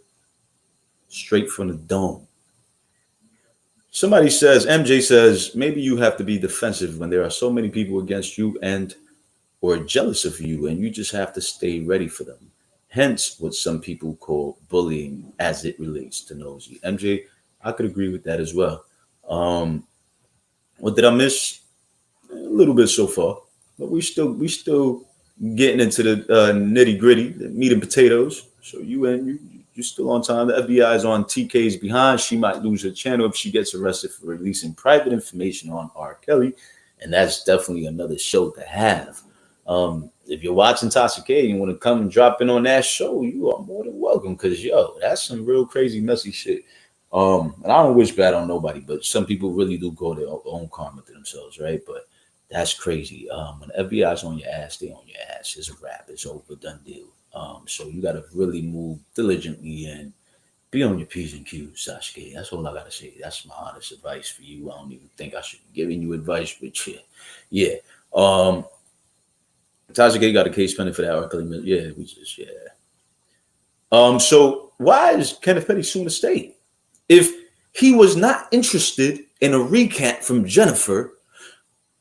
Straight from the dome. Somebody says, MJ says, maybe you have to be defensive when there are so many people against you and or jealous of you, and you just have to stay ready for them. Hence what some people call bullying as it relates to Nosy. MJ, I could agree with that as well. What did I miss? A little bit so far, but we still getting into the nitty gritty, the meat and potatoes. So you're still on time. The FBI is on TK's behind. She might lose her channel if she gets arrested for releasing private information on R. Kelly, and that's definitely another show to have. If you're watching Tasha K and you want to come and drop in on that show, you are more than welcome. Cause that's some real crazy messy shit. And I don't wish bad on nobody, but some people really do go their own karma to themselves, right? But that's crazy. When the FBI's on your ass, they on your ass. It's a wrap. It's over, done deal. So you got to really move diligently and be on your P's and Q's, Sasuke. That's all I got to say. That's my honest advice for you. I don't even think I should be giving you advice, but yeah. Tasha K got a case pending for that. So why is Kenneth Petty suing the state? If he was not interested in a recant from Jennifer,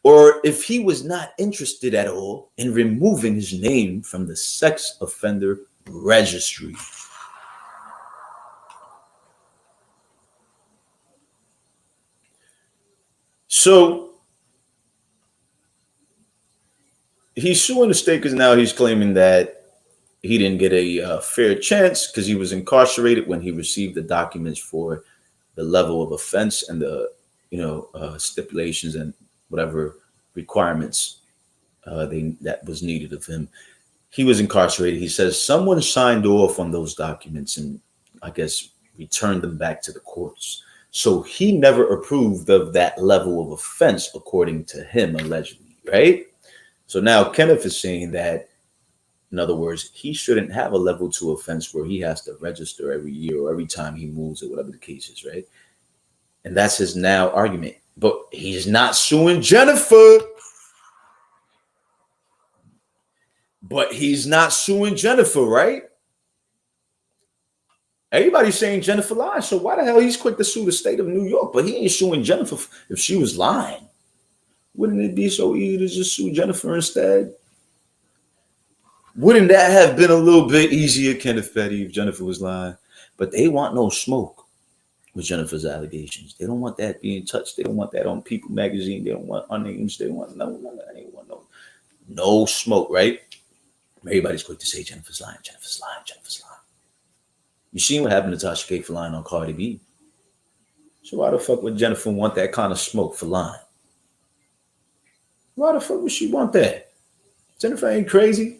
or if he was not interested at all in removing his name from the sex offender registry. So he's suing the state because now he's claiming that he didn't get a fair chance because he was incarcerated when he received the documents for the level of offense and the stipulations and whatever requirements that was needed of him. He was incarcerated. He says someone signed off on those documents and I guess returned them back to the courts. So he never approved of that level of offense, according to him, allegedly, right? So now Kenneth is saying that, in other words, he shouldn't have a level 2 offense where he has to register every year or every time he moves or whatever the case is, right? And that's his now argument. But he's not suing Jennifer. But he's not suing Jennifer, right? Everybody's saying Jennifer lied. So why the hell he's quick to sue the state of New York? But he ain't suing Jennifer if she was lying. Wouldn't it be so easy to just sue Jennifer instead? Wouldn't that have been a little bit easier, Kenneth Petty, if Jennifer was lying? But they want no smoke with Jennifer's allegations. They don't want that being touched. They don't want that on People magazine. They don't want our names. They want no smoke, right? Everybody's quick to say Jennifer's lying, Jennifer's lying, Jennifer's lying. You seen what happened to Tasha K for lying on Cardi B. So why the fuck would Jennifer want that kind of smoke for lying? Why the fuck would she want that? Jennifer ain't crazy.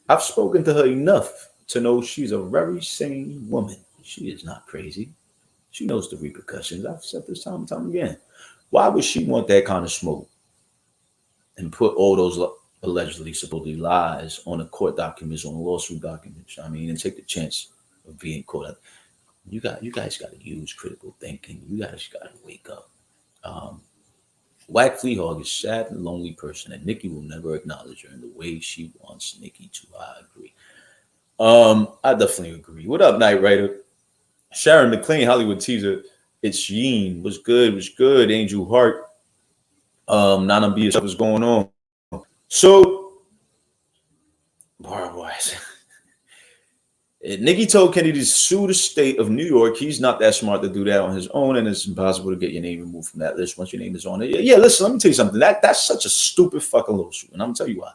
I've spoken to her enough to know she's a very sane woman. She is not crazy. She knows the repercussions. I've said this time and time again. Why would she want that kind of smoke and put all those allegedly, supposedly lies on the court documents, on the lawsuit documents? I mean, and take the chance of being caught up. You guys got to use critical thinking. You guys got to wake up. Whack Flea Hog is a sad and lonely person, and Nikki will never acknowledge her in the way she wants Nikki to. I agree. I definitely agree. What up, Night Rider? Sharon McLean, Hollywood teaser. It's Sheen. What's good? What's good? Angel Hart. Nana B, what's going on? So, boys. Nikki told Kennedy to sue the state of New York. He's not that smart to do that on his own, and it's impossible to get your name removed from that list once your name is on it. Yeah, listen, let me tell you something. That's such a stupid fucking lawsuit, and I'm gonna tell you why.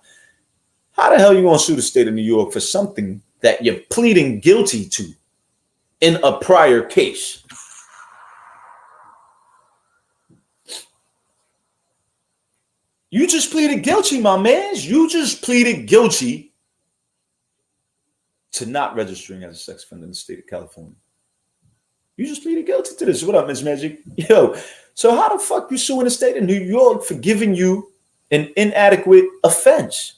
How the hell you gonna sue the state of New York for something that you're pleading guilty to in a prior case? You just pleaded guilty, my man. You just pleaded guilty to not registering as a sex offender in the state of California. You just pleaded guilty to this. What up, Miss Magic? Yo, so how the fuck you suing the state of New York for giving you an inadequate offense?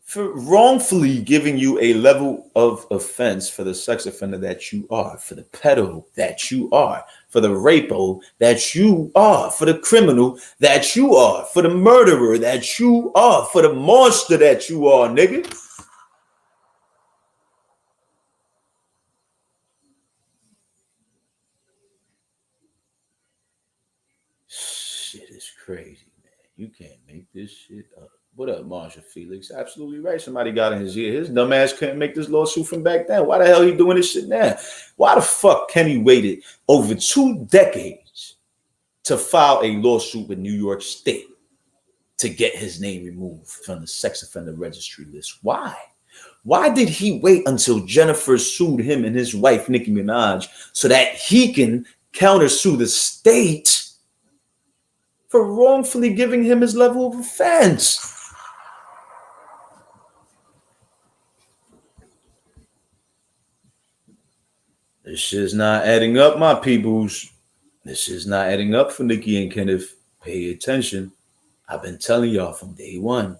For wrongfully giving you a level of offense for the sex offender that you are, for the pedo that you are, for the rapo that you are, for the criminal that you are, for the murderer that you are, for the monster that you are, nigga. Shit is crazy, man. You can't make this shit up. What up, Marsha Felix? Absolutely right. Somebody got in his ear. His dumb ass couldn't make this lawsuit from back then. Why the hell he doing this shit now? Why the fuck Kenny waited over 2 decades to file a lawsuit with New York State to get his name removed from the sex offender registry list? Why? Why did he wait until Jennifer sued him and his wife, Nicki Minaj, so that he can countersue the state for wrongfully giving him his level of offense? This shit's not adding up, my peoples. This is not adding up for Nikki and Kenneth. Pay attention. I've been telling y'all from day one.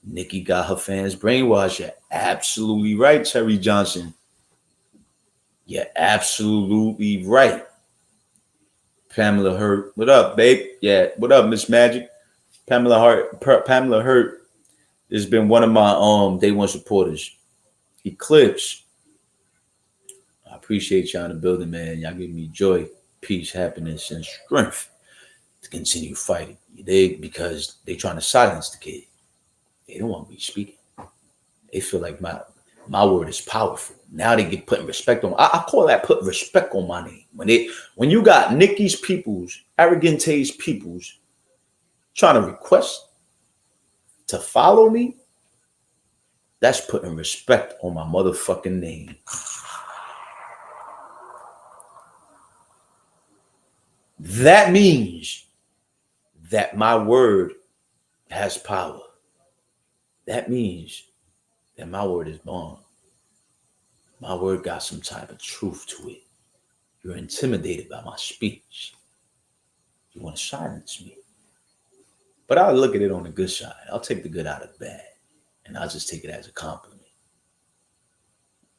Nikki got her fans brainwashed. You're absolutely right, Terry Johnson. You're absolutely right. Pamela Hurt. What up, babe? Yeah. What up, Miss Magic? Pamela Hurt has been one of my day one supporters. Eclipse. I appreciate y'all in the building, man. Y'all give me joy, peace, happiness, and strength to continue fighting. You dig? Because they trying to silence the kid. They don't want me speaking. They feel like my word is powerful. Now they get putting respect on. I call that put respect on my name. When you got Nikki's peoples, Arrogante's peoples, trying to request to follow me, that's putting respect on my motherfucking name. That means that my word has power. That means that my word is bond. My word got some type of truth to it. You're intimidated by my speech. You want to silence me. But I'll look at it on the good side. I'll take the good out of the bad. And I'll just take it as a compliment.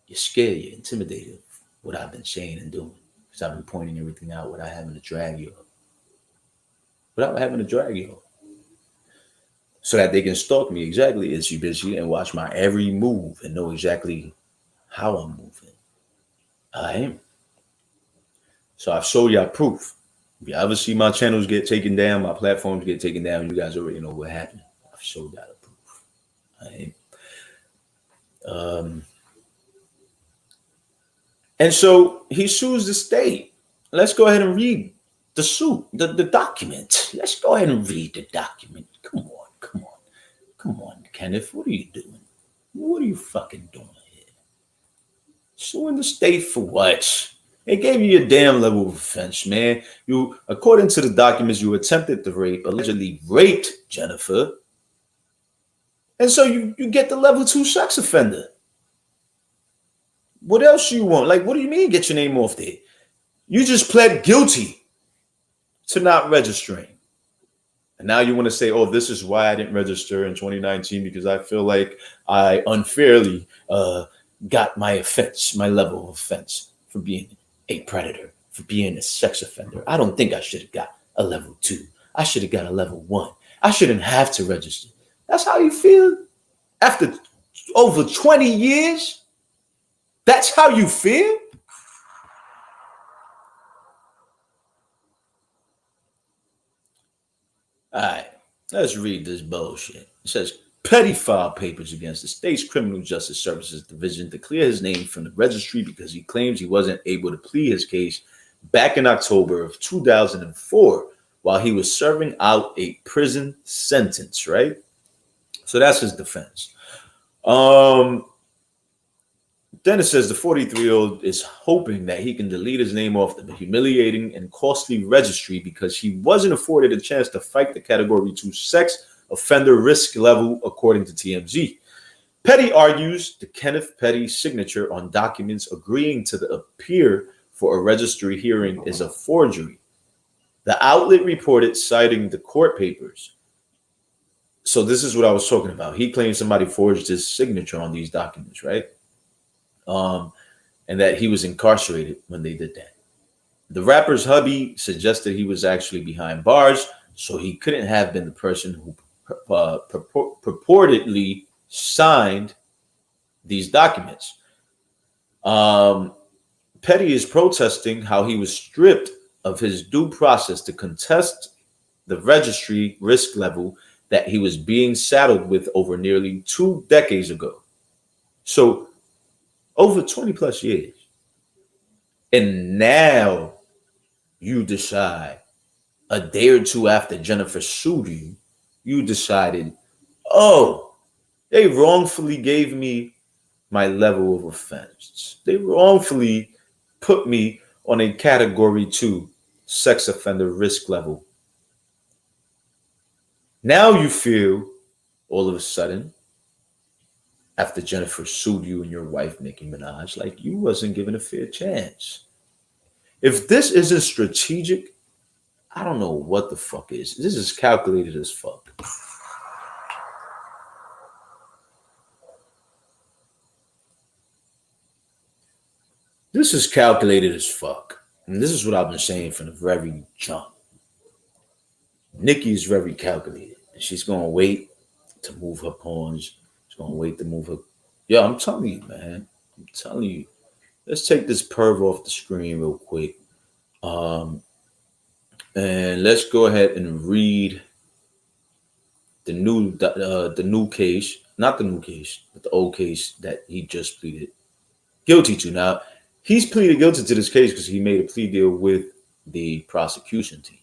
You're scared, you're intimidated of what I've been saying and doing. Because I've been pointing everything out without having to drag you up. Without having to drag you up. So that they can stalk me exactly as you busy and watch my every move and know exactly how I'm moving. I am. So I've showed y'all proof. If you ever see my channels get taken down, my platforms get taken down, you guys already know what happened. I've showed y'all the proof. I am. And so he sues the state. Let's go ahead and read the suit, the document. Let's go ahead and read the document. Come on, Kenneth. What are you doing? What are you fucking doing here? Suing the state for what? They gave you a damn level of offense, man. You, according to the documents, you attempted to rape, allegedly raped Jennifer. And so you get the level 2 sex offender. What else you want? Like, what do you mean get your name off there? You just pled guilty to not registering. And now you want to say, oh, this is why I didn't register in 2019 because I feel like I unfairly got my offense, my level of offense for being a predator, for being a sex offender. I don't think I should have got a level 2. I should have got a level 1. I shouldn't have to register. That's how you feel after over 20 years? That's how you feel? All right, let's read this bullshit. It says Petty filed papers against the state's Criminal Justice Services Division to clear his name from the registry because he claims he wasn't able to plead his case back in October of 2004 while he was serving out a prison sentence, right? So that's his defense. Um, Then it says the 43-year-old is hoping that he can delete his name off the humiliating and costly registry because he wasn't afforded a chance to fight the Category 2 sex offender risk level, according to TMZ. Petty argues the Kenneth Petty signature on documents agreeing to appear for a registry hearing is a forgery. The outlet reported, citing the court papers. So this is what I was talking about. He claims somebody forged his signature on these documents, right? And that he was incarcerated when they did that. The rapper's hubby suggested he was actually behind bars, so he couldn't have been the person who purportedly signed these documents. Petty is protesting how he was stripped of his due process to contest the registry risk level that he was being saddled with over nearly 2 decades ago. So over 20 plus years. And now you decide, a day or two after Jennifer sued you, you decided, oh, they wrongfully gave me my level of offense. They wrongfully put me on a Category 2 sex offender risk level. Now you feel, all of a sudden, after Jennifer sued you and your wife, Nicki Minaj, like you wasn't given a fair chance. If this isn't strategic, I don't know what the fuck is. This is calculated as fuck. This is calculated as fuck. And this is what I've been saying from the very jump. Nicki is very calculated. And she's going to wait to move her pawns. She's going to wait to move her. Yeah, I'm telling you, man. I'm telling you. Let's take this perv off the screen real quick. And let's go ahead and read the new case, not the new case, but the old case that he just pleaded guilty to. Now, he's pleaded guilty to this case because he made a plea deal with the prosecution team,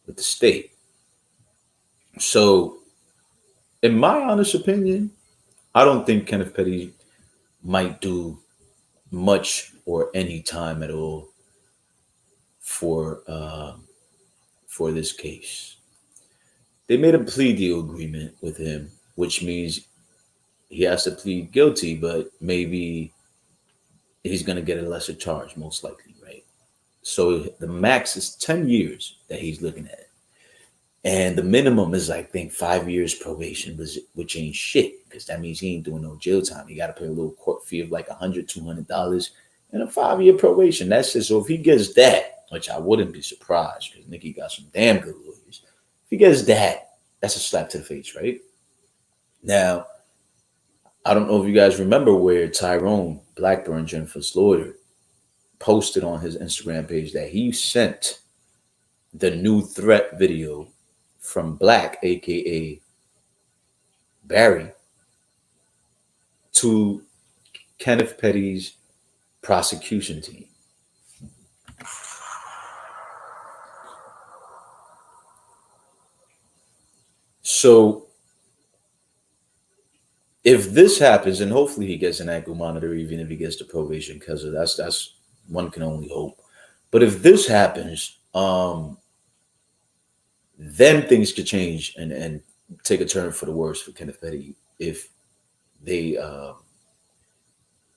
with the state. So, in my honest opinion, I don't think Kenneth Petty might do much or any time at all for this case. They made a plea deal agreement with him, which means he has to plead guilty, but maybe he's going to get a lesser charge, most likely, right? So the max is 10 years that he's looking at. And the minimum is, I think, 5 years probation, which ain't shit, because that means he ain't doing no jail time. He got to pay a little court fee of like $100, $200 and a 5-year probation. That's it. So if he gets that, which I wouldn't be surprised because Nicki got some damn good lawyers. If he gets that, that's a slap to the face, right? Now, I don't know if you guys remember where Tyrone Blackburn, Jennifer's lawyer, posted on his Instagram page that he sent the new threat video from Black, aka Barry, to Kenneth Petty's prosecution team. So if this happens, and hopefully he gets an ankle monitor, even if he gets the probation, because that's one can only hope. But if this happens, then things could change and take a turn for the worse for Kenneth Petty if they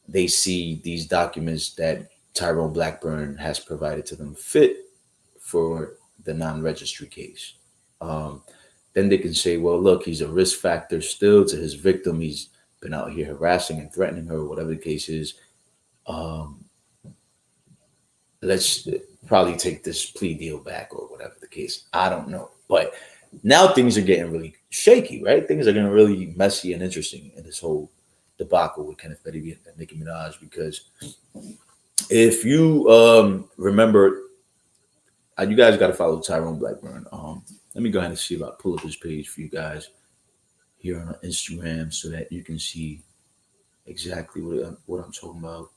they see these documents that Tyrone Blackburn has provided to them fit for the non-registry case. Then they can say, well, look, he's a risk factor still to his victim. He's been out here harassing and threatening her, whatever the case is. let's probably take this plea deal back or whatever the case. I don't know. But now things are getting really shaky, right? Things are getting really messy and interesting in this whole debacle with Kenneth Petty and Nicki Minaj, because if you remember, you guys got to follow Tyrone Blackburn. Let me go ahead and see if I pull up his page for you guys here on Instagram so that you can see exactly what I'm talking about.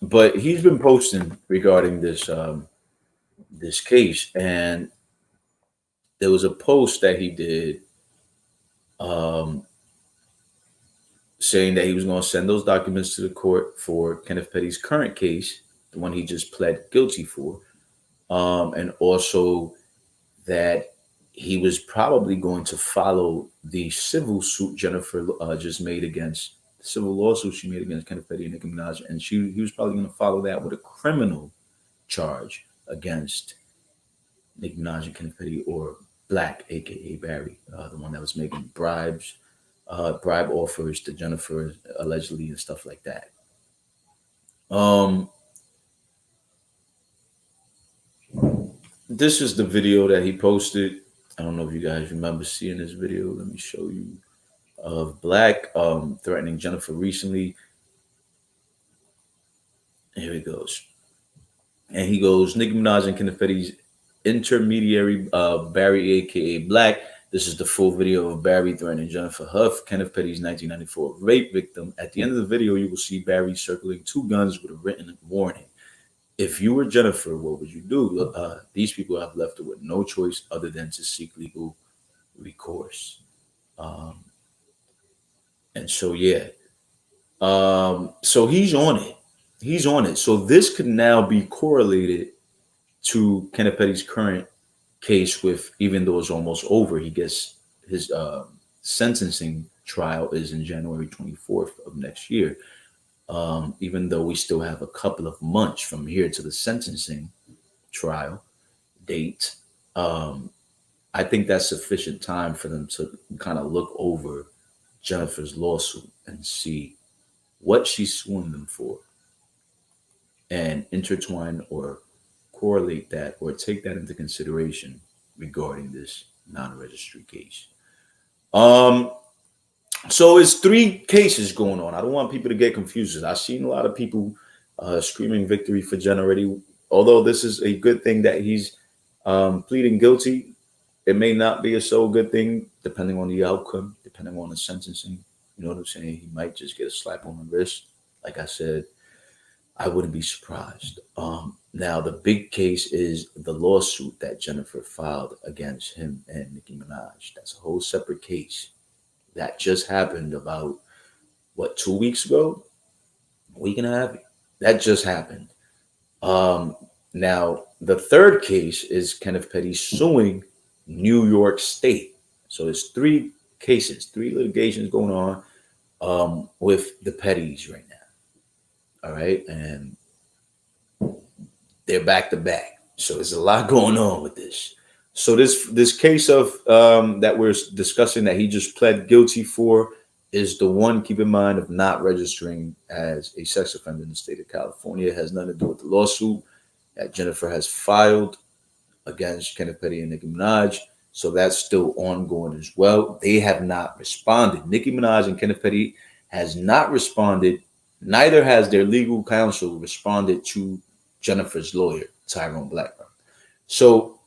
But he's been posting regarding this case, and there was a post that he did um, saying that he was going to send those documents to the court for Kenneth Petty's current case, the one he just pled guilty for, and also that he was probably going to follow the civil suit Jennifer just made against civil lawsuit she made against Kenneth Petty and Nicki Minaj, and he was probably going to follow that with a criminal charge against Nicki Minaj and Kenneth Petty, or Black, aka Barry, the one that was making bribe offers to Jennifer allegedly and stuff like that. Um, this is the video that he posted. I don't know if you guys remember seeing this video. Let me show you, of Black threatening Jennifer recently. Here he goes. And he goes, Nicki Minaj and Kenneth Petty's intermediary, Barry, aka Black. This is the full video of Barry threatening Jennifer Huff, Kenneth Petty's 1994 rape victim. At the end of the video, you will see Barry circling two guns with a written warning. If you were Jennifer, what would you do? These people have left her with no choice other than to seek legal recourse. Um, and so, yeah. So he's on it. He's on it. So this could now be correlated to Kenneth Petty's current case, with, even though it's almost over, he gets his sentencing trial is in January 24th of next year. Even though we still have a couple of months from here to the sentencing trial date, I think that's sufficient time for them to kind of look over Jennifer's lawsuit and see what she's suing them for, and intertwine or correlate that or take that into consideration regarding this non-registry case. Um, so it's three cases going on. I don't want people to get confused. I've seen a lot of people screaming victory for Jen already. Although this is a good thing that he's pleading guilty, it may not be a so good thing depending on the outcome, depending on the sentencing. You know what I'm saying? He might just get a slap on the wrist. Like I said, I wouldn't be surprised. Now, the big case is the lawsuit that Jennifer filed against him and Nicki Minaj. That's a whole separate case that just happened about, what, 2 weeks ago, a week and a half. That just happened. Now, the third case is Kenneth Petty suing New York State. So there's three cases, three litigations going on with the Pettys right now. All right, and they're back to back. So there's a lot going on with this. So this case of that we're discussing that he just pled guilty for is the one, keep in mind, of not registering as a sex offender in the state of California. It has nothing to do with the lawsuit that Jennifer has filed against Kenneth Petty and Nicki Minaj. So that's still ongoing as well. They have not responded. Nicki Minaj and Kenneth Petty has not responded. Neither has their legal counsel responded to Jennifer's lawyer, Tyrone Blackburn. So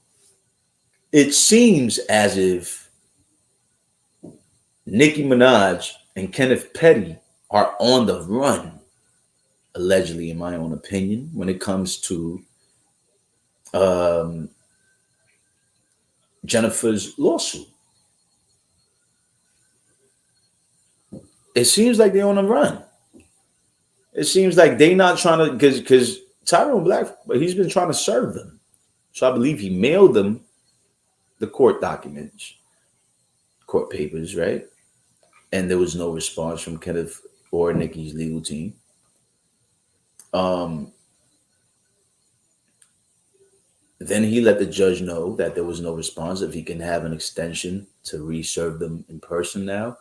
it seems as if Nicki Minaj and Kenneth Petty are on the run, allegedly, in my own opinion, when it comes to Jennifer's lawsuit. It seems like they're on the run. It seems like they not trying to, because Tyrone Black, he's been trying to serve them. So I believe he mailed them the court documents, court papers, right? And there was no response from Kenneth or Nicki's legal team. Then he let the judge know that there was no response, if he can have an extension to reserve them in person now.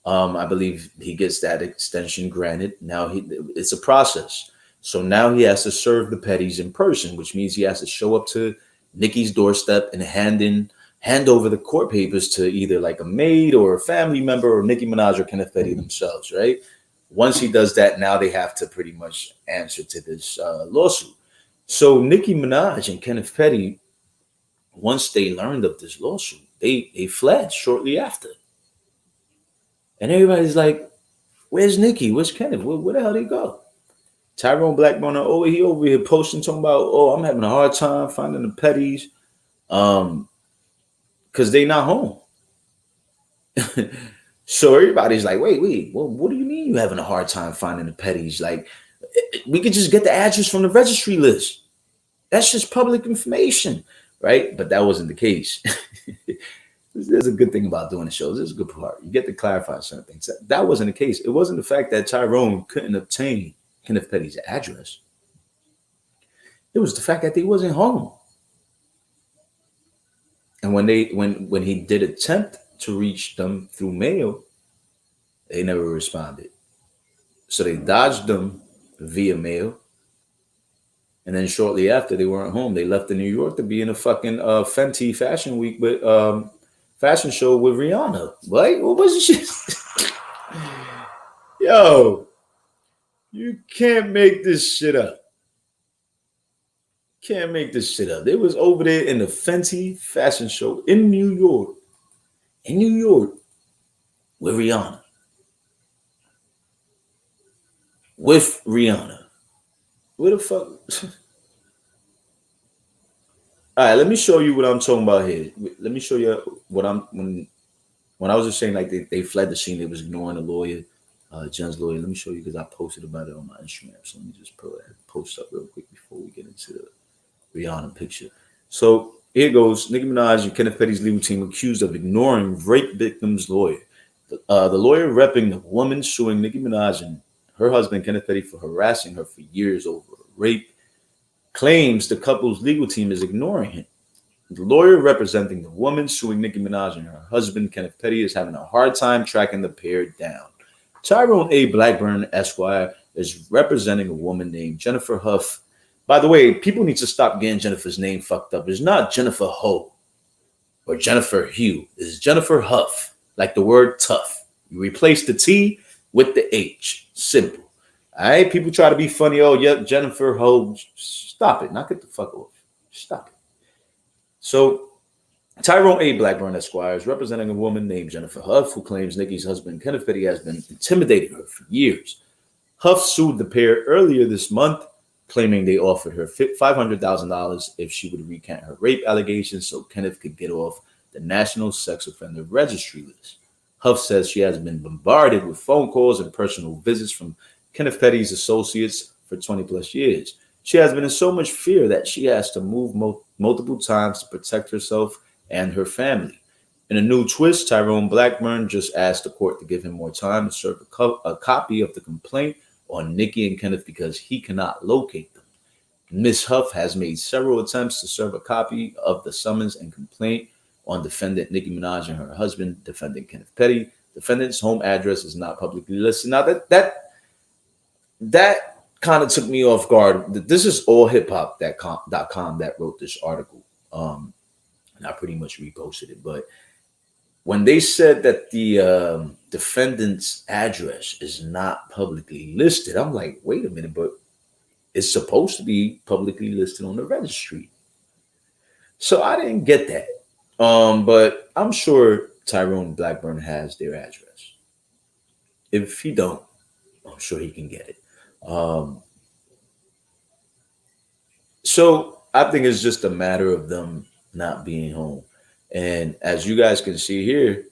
I believe he gets that extension granted. Now it's a process. So now he has to serve the Pettys in person, which means he has to show up to Nicki's doorstep and hand over the court papers to either like a maid or a family member or Nicki Minaj or Kenneth Petty themselves, right? Once he does that, now they have to pretty much answer to this lawsuit. So Nicki Minaj and Kenneth Petty, once they learned of this lawsuit, they fled shortly after. And everybody's like, "Where's Nicki? Where's Kenneth? Where the hell they go?" Tyrone Blackburn, oh, he over here posting talking about, "Oh, I'm having a hard time finding the Pettys, because they not home." So everybody's like, wait, well, what do you mean you having a hard time finding the Pettys? Like, we could just get the address from the registry list. That's just public information, right? But that wasn't the case. There's a good thing about doing the shows. This is a good part. You get to clarify certain things. That wasn't the case. It wasn't the fact that Tyrone couldn't obtain Kenneth Petty's address. It was the fact that they wasn't home. And when he did attempt to reach them through mail, they never responded. So they dodged them via mail. And then shortly after, they weren't home. They left to New York to be in a fucking Fenty Fashion Week with fashion show with Rihanna. What was she? Yo, you can't make this shit up. Can't make this shit up. They was over there in the Fenty Fashion Show in New York. In New York with Rihanna. With Rihanna. Where the fuck? All right, let me show you what I'm talking about here. Let me show you what I'm when I was just saying like they fled the scene. They was ignoring the lawyer, Jen's lawyer. Let me show you because I posted about it on my Instagram. So let me just post up real quick before we get into the Rihanna picture. So here goes. Nicki Minaj and Kenneth Petty's legal team accused of ignoring rape victim's lawyer. The lawyer repping the woman suing Nicki Minaj and her husband Kenneth Petty for harassing her for years over rape claims the couple's legal team is ignoring him. The lawyer representing the woman suing Nicki Minaj and her husband Kenneth Petty is having a hard time tracking the pair down. Tyrone A. Blackburn, Esquire, is representing a woman named Jennifer Huff. By the way, people need to stop getting Jennifer's name fucked up. It's not Jennifer Ho or Jennifer Hugh. It's Jennifer Huff, like the word tough. You replace the T with the H. Simple. All right? People try to be funny. Oh, yeah, Jennifer Ho. Stop it. Knock it the fuck off. Stop it. So, Tyrone A. Blackburn, Esquire, is representing a woman named Jennifer Huff, who claims Nicki's husband, Kenneth Petty, has been intimidating her for years. Huff sued the pair earlier this month, claiming they offered her $500,000 if she would recant her rape allegations so Kenneth could get off the National Sex Offender Registry list. Huff says she has been bombarded with phone calls and personal visits from Kenneth Petty's associates for 20 plus years. She has been in so much fear that she has to move multiple times to protect herself and her family. In a new twist, Tyrone Blackburn just asked the court to give him more time to serve a copy of the complaint on Nicki and Kenneth because he cannot locate them. Ms. Huff has made several attempts to serve a copy of the summons and complaint on defendant Nicki Minaj and her husband, defendant Kenneth Petty. Defendant's home address is not publicly listed. Now that kind of took me off guard. This is allhiphop.com that wrote this article. And I pretty much reposted it. But when they said that the defendant's address is not publicly listed, I'm like, wait a minute, but it's supposed to be publicly listed on the registry. So I didn't get that. But I'm sure Tyrone Blackburn has their address. If he don't, I'm sure he can get it. So I think it's just a matter of them not being home. And as you guys can see here,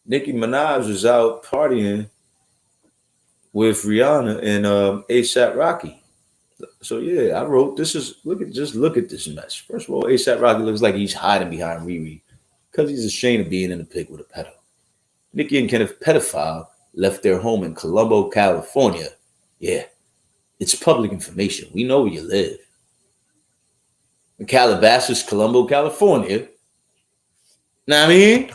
Nicki Minaj was out partying with Rihanna and ASAP Rocky. So yeah, I wrote this is look at this mess. First of all, ASAP Rocky looks like he's hiding behind Riri because he's ashamed of being in the pig with a pedo. Nicki and Kenneth pedophile left their home in Colombo, California. Yeah, it's public information. We know where you live. In Calabasas, Colombo, California. Know what I mean?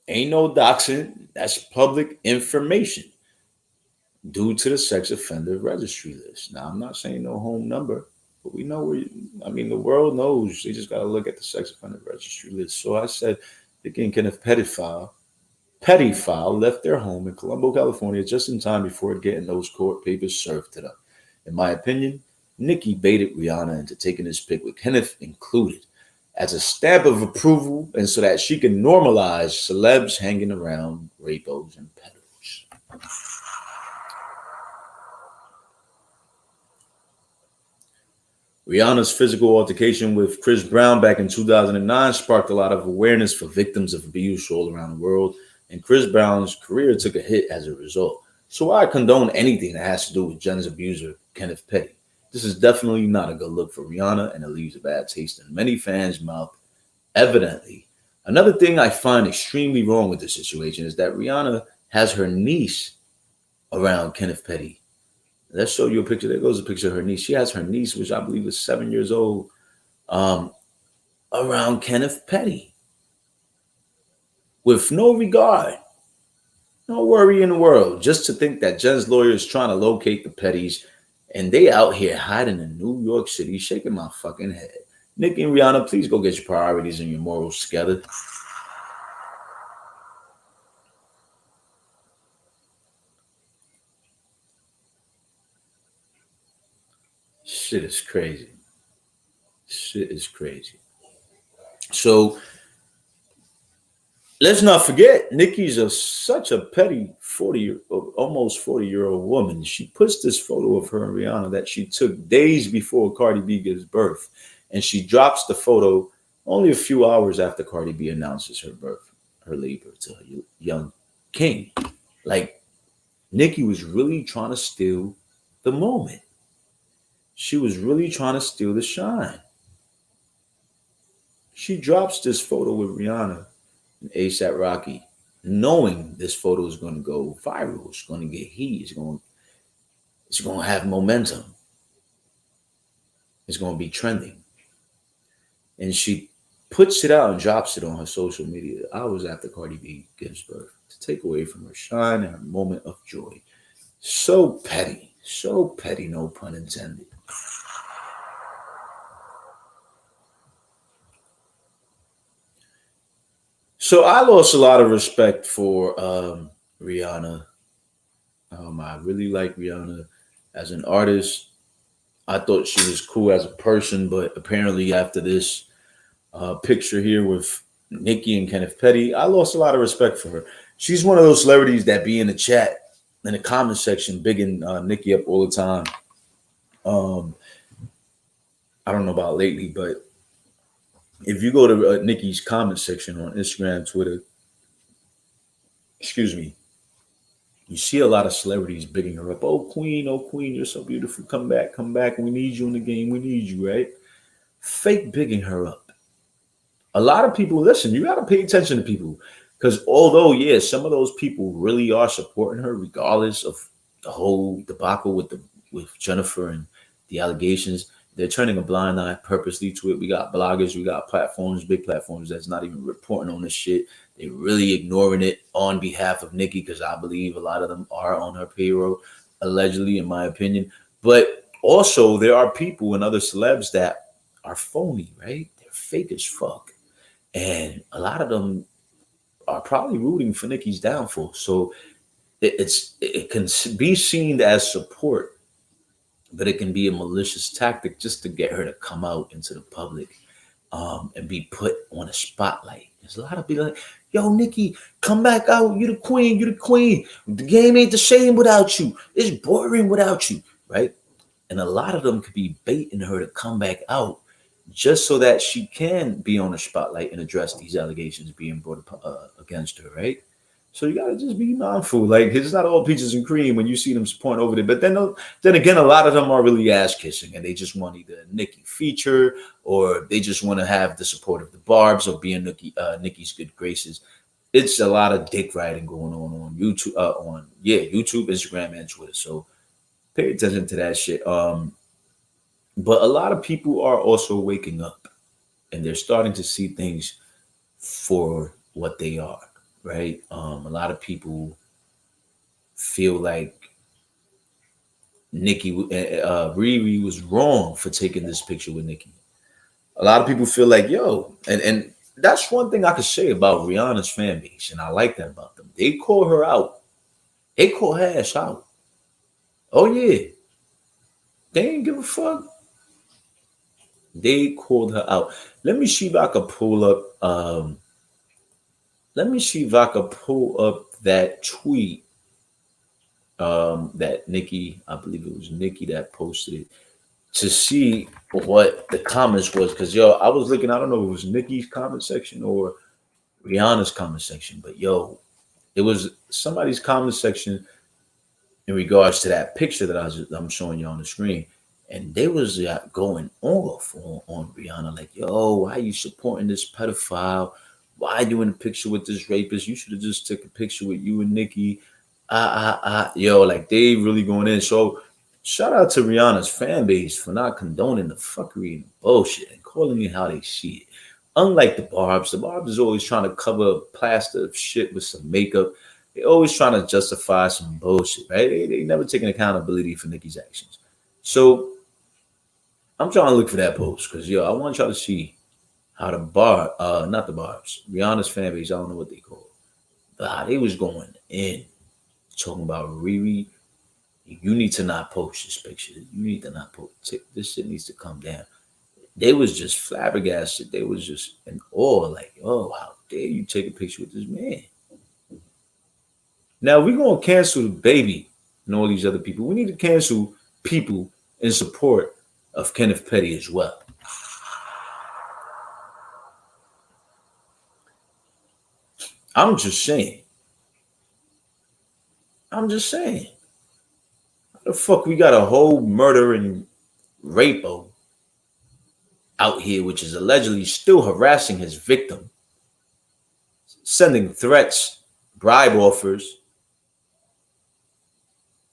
Ain't no doxing. That's public information. due to the sex offender registry list. Now, I'm not saying no home number, but we know where, I mean, the world knows. They just got to look at the sex offender registry list. So I said, the King Kenneth Petty file left their home in Colombo, California, just in time before getting those court papers served to them. In my opinion, Nicki baited Rihanna into taking this pic with Kenneth included as a stamp of approval and so that she can normalize celebs hanging around rapos and pedos. Rihanna's physical altercation with Chris Brown back in 2009 sparked a lot of awareness for victims of abuse all around the world, and Chris Brown's career took a hit as a result. So I condone anything that has to do with Jen's abuser, Kenneth Petty. This is definitely not a good look for Rihanna, and it leaves a bad taste in many fans' mouth, evidently. Another thing I find extremely wrong with this situation is that Rihanna has her niece around Kenneth Petty. Let's show you a picture. There goes a picture of her niece. She has her niece, which I believe is 7 years old, um, around Kenneth Petty with no regard, no worry in the world. Just to think that Jen's lawyer is trying to locate the Pettys and they out here hiding in New York City, shaking my fucking head. Nicki and Rihanna, please go get your priorities and your morals together. Shit is crazy. Shit is crazy. So let's not forget, Nikki's such a petty 40, almost 40-year-old woman. She puts this photo of her and Rihanna that she took days before Cardi B gives birth. And she drops the photo only a few hours after Cardi B announces her birth, her labor to her young king. Like, Nikki was really trying to steal the moment. She was really trying to steal the shine. She drops this photo with Rihanna and ASAP Rocky, knowing this photo is going to go viral. It's going to get heat. It's going to have momentum. It's going to be trending. And she puts it out and drops it on her social media hours after Cardi B gives birth to take away from her shine and her moment of joy. So petty, no pun intended. So I lost a lot of respect for Rihanna. I really like Rihanna as an artist. I thought she was cool as a person, but apparently after this picture here with Nicki and Kenneth Petty, I lost a lot of respect for her. She's one of those celebrities that be in the chat, in the comment section, bigging Nicki up all the time. Um, I don't know about lately, but if you go to Nicki's comment section on Instagram, Twitter, excuse me, you see a lot of celebrities bigging her up. Oh Queen, you're so beautiful. Come back. We need you in the game. We need you, right? Fake bigging her up. A lot of people, listen, you got to pay attention to people because although, yeah, some of those people really are supporting her, regardless of the whole debacle with Jennifer and the allegations, they're turning a blind eye purposely to it. We got bloggers, we got platforms, big platforms that's not even reporting on this shit. They're really ignoring it on behalf of Nicki because I believe a lot of them are on her payroll, allegedly, in my opinion. But also, there are people and other celebs that are phony, right? They're fake as fuck. And a lot of them are probably rooting for Nicki's downfall. So it can be seen as support, but it can be a malicious tactic just to get her to come out into the public and be put on a spotlight. There's a lot of people like, yo, Nicki, come back out. You the queen. You the queen. The game ain't the same without you. It's boring without you, right? And a lot of them could be baiting her to come back out just so that she can be on the spotlight and address these allegations being brought against her, right? So you gotta just be mindful. Like it's not all peaches and cream when you see them point over there. But then again, a lot of them are really ass kissing, and they just want either a Nicki feature or they just want to have the support of the Barbs or be in Nicki's good graces. It's a lot of dick riding going on YouTube, YouTube, Instagram, and Twitter. So pay attention to that shit. But a lot of people are also waking up and they're starting to see things for what they are, right? A lot of people feel like Riri was wrong for taking this picture with Nicki. A lot of people feel like, yo, and that's one thing I could say about Rihanna's fan base, and I like that about them. They call her out. They call her ass out. Oh yeah, they ain't give a fuck. They called her out. Let me see if I could pull up. Let me see if I could pull up that tweet. That Nicki, I believe it was Nicki that posted it to see what the comments was. Cause yo, I was looking. I don't know if it was Nicki's comment section or Rihanna's comment section, but yo, it was somebody's comment section in regards to that picture that I'm showing you on the screen, and they was going off on Rihanna like, "Yo, why are you supporting this pedophile? Why are you in a picture with this rapist? You should have just took a picture with you and Nicki." Yo, like they really going in. So, shout out to Rihanna's fan base for not condoning the fuckery and bullshit and calling it how they see it. Unlike the Barb's is always trying to cover plaster of shit with some makeup. They always trying to justify some bullshit, right? They never taking accountability for Nicki's actions. So I'm trying to look for that post because yo, I want y'all to see how not the Barbs, Rihanna's fan base, I don't know what they call it, but how they was going in talking about Riri. You need to not post this picture. You need to not post this shit needs to come down. They was just flabbergasted. They was just in awe, like, oh, how dare you take a picture with this man? Now we're gonna cancel the baby and all these other people. We need to cancel people in support of Kenneth Petty as well. I'm just saying. I'm just saying. How the fuck we got a whole murder and rapo out here, which is allegedly still harassing his victim, sending threats, bribe offers,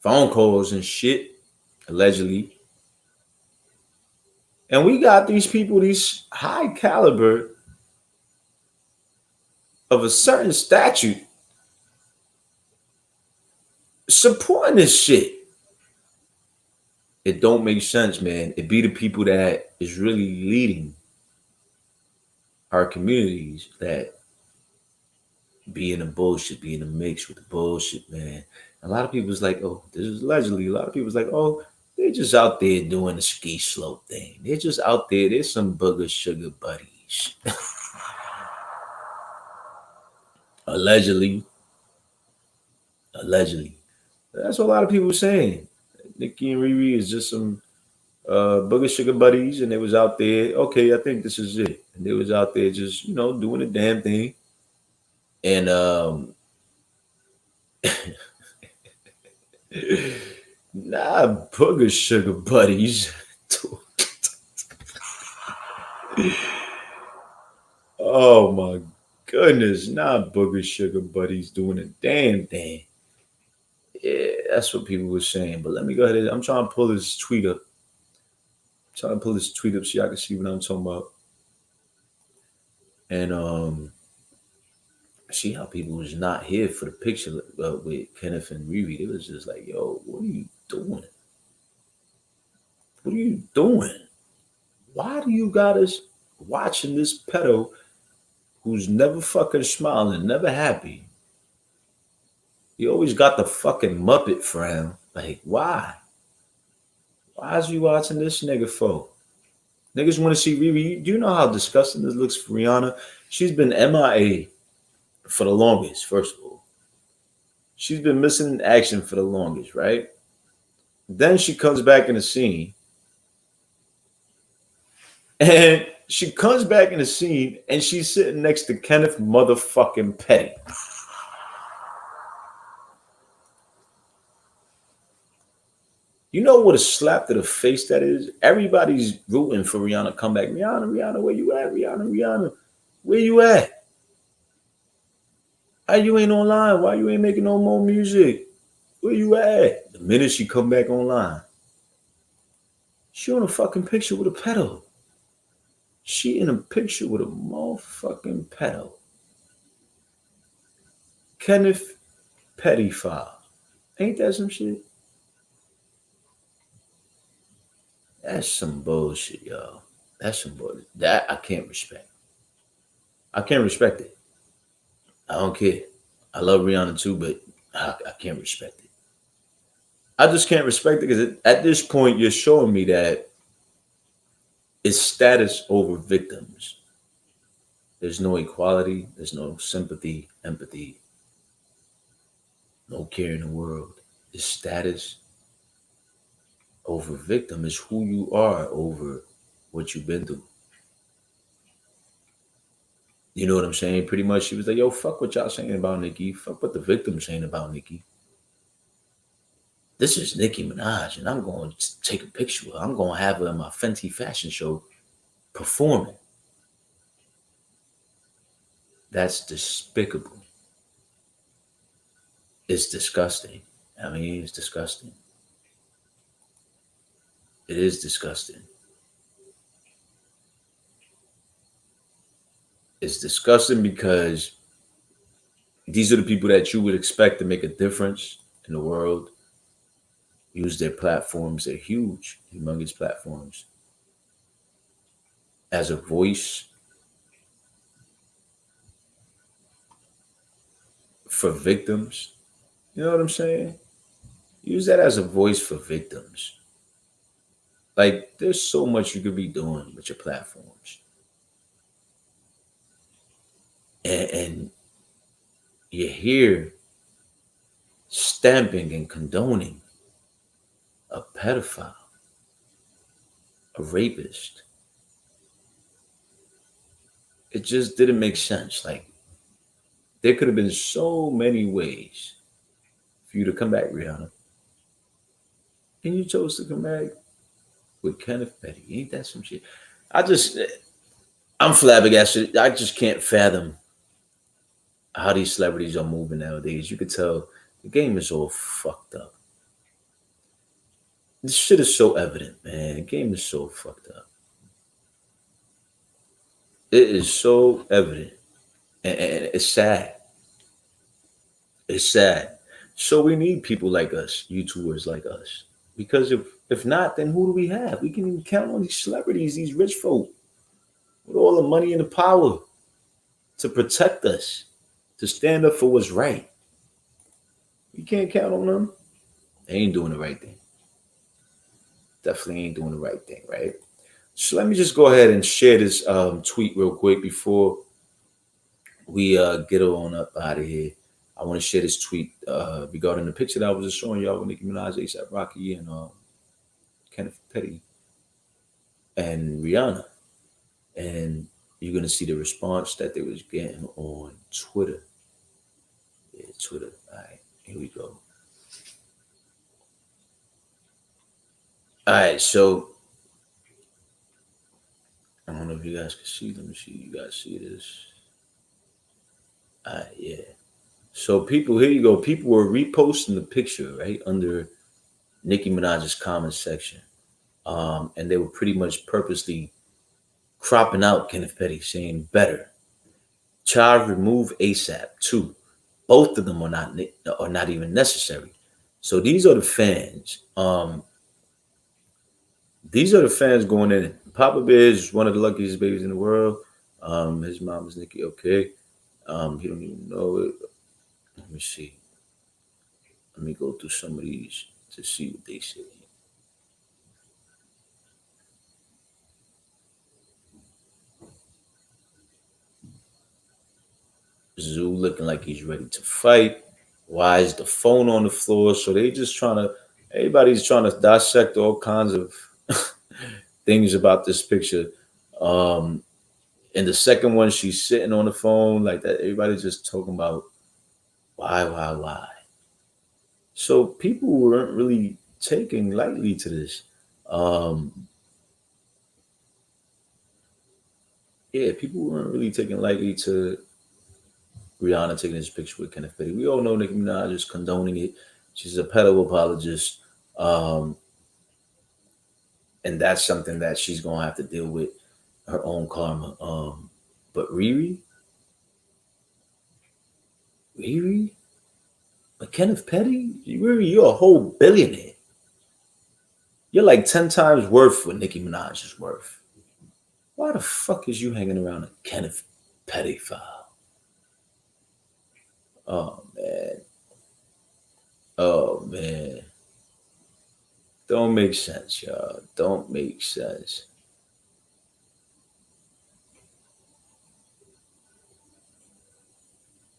phone calls and shit, allegedly. And we got these people, these high caliber of a certain statute supporting this shit. It don't make sense, man. It be the people that is really leading our communities that be in the bullshit, be in the mix with the bullshit, man. A lot of people's like, oh, this is allegedly. A lot of people's like, oh, they're just out there doing the ski slope thing. They're just out there. There's some booger sugar buddies. Allegedly. Allegedly. That's what a lot of people are saying. Nicki and Riri is just some booger sugar buddies, and they was out there. Okay, I think this is it. And they was out there just doing the damn thing. And nah, booger sugar buddies. Oh my goodness, not booger sugar buddies doing a damn thing. Yeah, that's what people were saying. But let me go ahead. I'm trying to pull this tweet up. Trying to pull this tweet up so y'all can see what I'm talking about. And see how people was not here for the picture with Kenneth and Riri. It was just like, yo, what are you doing? What are you doing? Why do you got us watching this pedo who's never fucking smiling, never happy? He always got the fucking Muppet frown. Like, why? Why is you watching this nigga for? Niggas want to see Riri. Do you know how disgusting this looks for Rihanna? She's been MIA for the longest, first of all. She's been missing in action for the longest, right? Then she comes back in the scene. And she comes back in the scene and she's sitting next to Kenneth motherfucking Petty. You know what a slap to the face that is? Everybody's rooting for Rihanna to come back. Rihanna, Rihanna, where you at? Rihanna, Rihanna, where you at? Why you ain't online? Why you ain't making no more music? Where you at? The minute she come back online, she on a fucking picture with a pedo. She in a picture with a motherfucking pedo. Kenneth Petty file. Ain't that some shit? That's some bullshit, y'all. That's some bullshit. That I can't respect. I can't respect it. I don't care. I love Rihanna too, but I can't respect it. I just can't respect it because at this point you're showing me that it's status over victims. There's no equality. There's no sympathy, empathy, no care in the world. It's status over victim. Is who you are over what you've been through. You know what I'm saying? Pretty much, she was like, "Yo, fuck what y'all saying about Nicki. Fuck what the victim's saying about Nicki. This is Nicki Minaj, and I'm going to take a picture of her. I'm going to have her in my Fenty fashion show performing. That's despicable. It's disgusting. I mean, it's disgusting. It is disgusting. It's disgusting because these are the people that you would expect to make a difference in the world, use their platforms, they're huge, humongous platforms, as a voice for victims. You know what I'm saying? Use that as a voice for victims. Like, there's so much you could be doing with your platforms. And you're here stamping and condoning a pedophile, a rapist. It just didn't make sense. Like, there could have been so many ways for you to come back, Rihanna. And you chose to come back with Kenneth Petty. Ain't that some shit? I just, I'm flabbergasted. I just can't fathom how these celebrities are moving nowadays. You could tell the game is all fucked up. This shit is so evident, man. The game is so fucked up. It is so evident. And it's sad. It's sad. So we need people like us, YouTubers like us. Because if not, then who do we have? We can even count on these celebrities, these rich folk, with all the money and the power to protect us, to stand up for what's right. You can't count on them. They ain't doing the right thing. Definitely ain't doing the right thing, right? So let me just go ahead and share this tweet real quick before we get on up out of here. I want to share this tweet regarding the picture that I was just showing y'all with Nicki Minaj, ASAP Rocky, and Kenneth Petty and Rihanna. And you're gonna see the response that they was getting on Twitter. Yeah, Twitter. All right, here we go. All right, so I don't know if you guys can see. Let me see. You guys see this? All right, yeah. So people, here you go. People were reposting the picture right under Nicki Minaj's comment section, and they were pretty much purposely cropping out Kenneth Petty, saying better. Child remove ASAP. Two, both of them are not even necessary. So these are the fans. These are the fans going in. Papa Bear is one of the luckiest babies in the world. His mom is Nicki. Okay. He don't even know it. Let me see. Let me go through some of these to see what they say. Zoo looking like he's ready to fight. Why is the phone on the floor? So they just trying to. Everybody's trying to dissect all kinds of things about this picture. Um, and the second one, she's sitting on the phone like that. Everybody's just talking about why. So people weren't really taking lightly to this. Um, yeah, people weren't really taking lightly to Rihanna taking this picture with Kenneth Petty. We all know Nicki Minaj is condoning it. She's a pedo apologist. Um, and that's something that she's gonna have to deal with her own karma. But Riri, but Kenneth Petty, Riri, you're a whole billionaire. You're like 10 times worth what Nicki Minaj is worth. Why the fuck is you hanging around a Kenneth Petty file? Oh man. Oh man. Don't make sense, y'all. Don't make sense.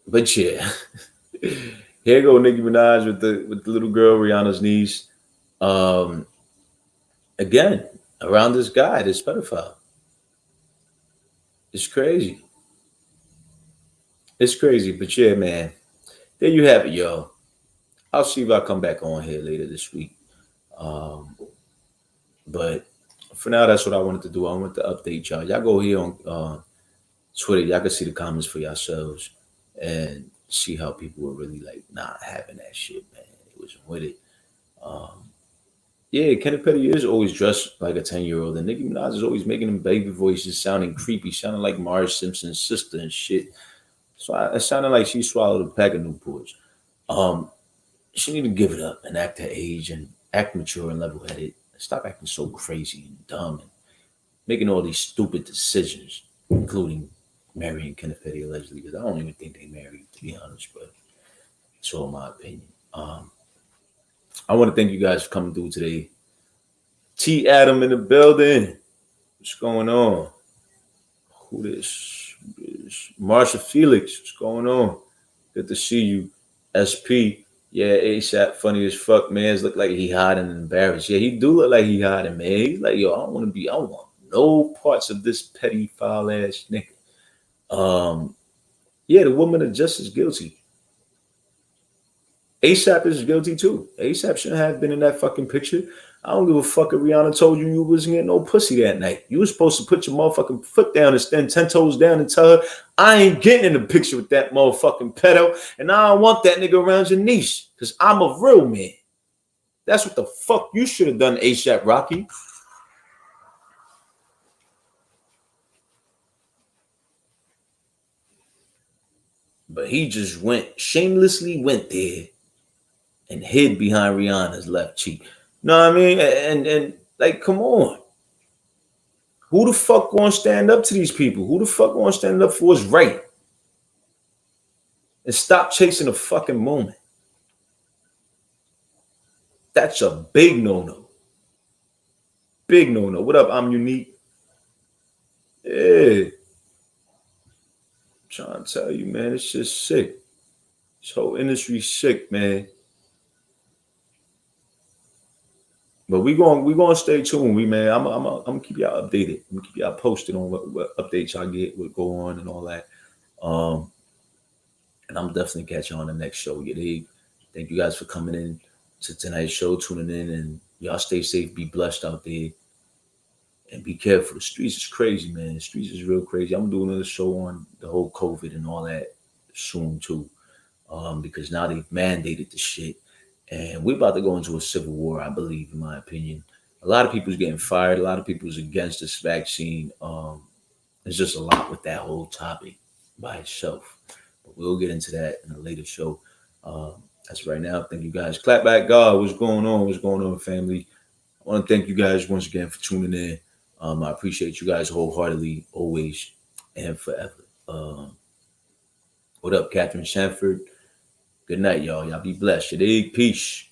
But yeah. Here go Nicki Minaj with the little girl, Rihanna's niece. Um, again, around this guy, this pedophile. It's crazy. It's crazy. But yeah, man. There you have it, y'all. I'll see if I come back on here later this week. Um, but for now, that's what I wanted to do. I wanted to update y'all. Y'all go here on Twitter. Y'all can see the comments for yourselves and see how people were really like not having that shit, man. It was with it. Um, yeah, Kenneth Petty is always dressed like a 10-year-old, and Nicki Minaj is always making them baby voices sounding creepy, sounding like Marge Simpson's sister and shit. So it sounded like she swallowed a pack of Newports. Um, she need to give it up and act her age and act mature and level headed. Stop acting so crazy and dumb and making all these stupid decisions, including marrying Kenneth Petty allegedly, because I don't even think they married, to be honest, but it's all my opinion. I want to thank you guys for coming through today. T. Adam in the building. What's going on? Who this? Marsha Felix. What's going on? Good to see you. SP. Yeah, ASAP. Funny as fuck, man. Look like he hiding and embarrassed. Yeah, he do look like he hiding, man. He's like, yo, I don't want to be. I don't want no parts of this petty foul ass nigga. Yeah, the woman is just as guilty. ASAP is guilty too. ASAP shouldn't have been in that fucking picture. I don't give a fuck if Rihanna told you you wasn't getting no pussy that night. You was supposed to put your motherfucking foot down and stand 10 toes down and tell her, I ain't getting in the picture with that motherfucking pedo, and I don't want that nigga around your niece, because I'm a real man. That's what the fuck you should have done, ASAP Rocky. But he just shamelessly went there and hid behind Rihanna's left cheek. Know what I mean? And like, come on. Who the fuck gonna stand up to these people? Who the fuck gonna stand up for what's right? And stop chasing a fucking moment. That's a big no-no. Big no-no. What up? I'm unique. Yeah. I'm trying to tell you, man, it's just sick. This whole industry's sick, man. But we gonna stay tuned, man. I'm gonna keep y'all updated. I'm gonna keep y'all posted on what updates I get, what go on, and all that. Um, and I'm definitely catch you on the next show. You dig? Thank you guys for coming in to tonight's show, tuning in, and y'all stay safe, be blessed out there, and be careful. The streets is crazy, man. The streets is real crazy. I'm doing another show on the whole COVID and all that soon too, because now they've mandated the shit, and we're about to go into a civil war, I believe, in my opinion. A lot of people's getting fired. A lot of people's against this vaccine. There's just a lot with that whole topic by itself. But we'll get into that in a later show. That's right now. Thank you guys. Clap back, God. What's going on? What's going on, family? I want to thank you guys once again for tuning in. I appreciate you guys wholeheartedly, always and forever. What up, Catherine Shanford? Good night, y'all. Y'all be blessed. Peace.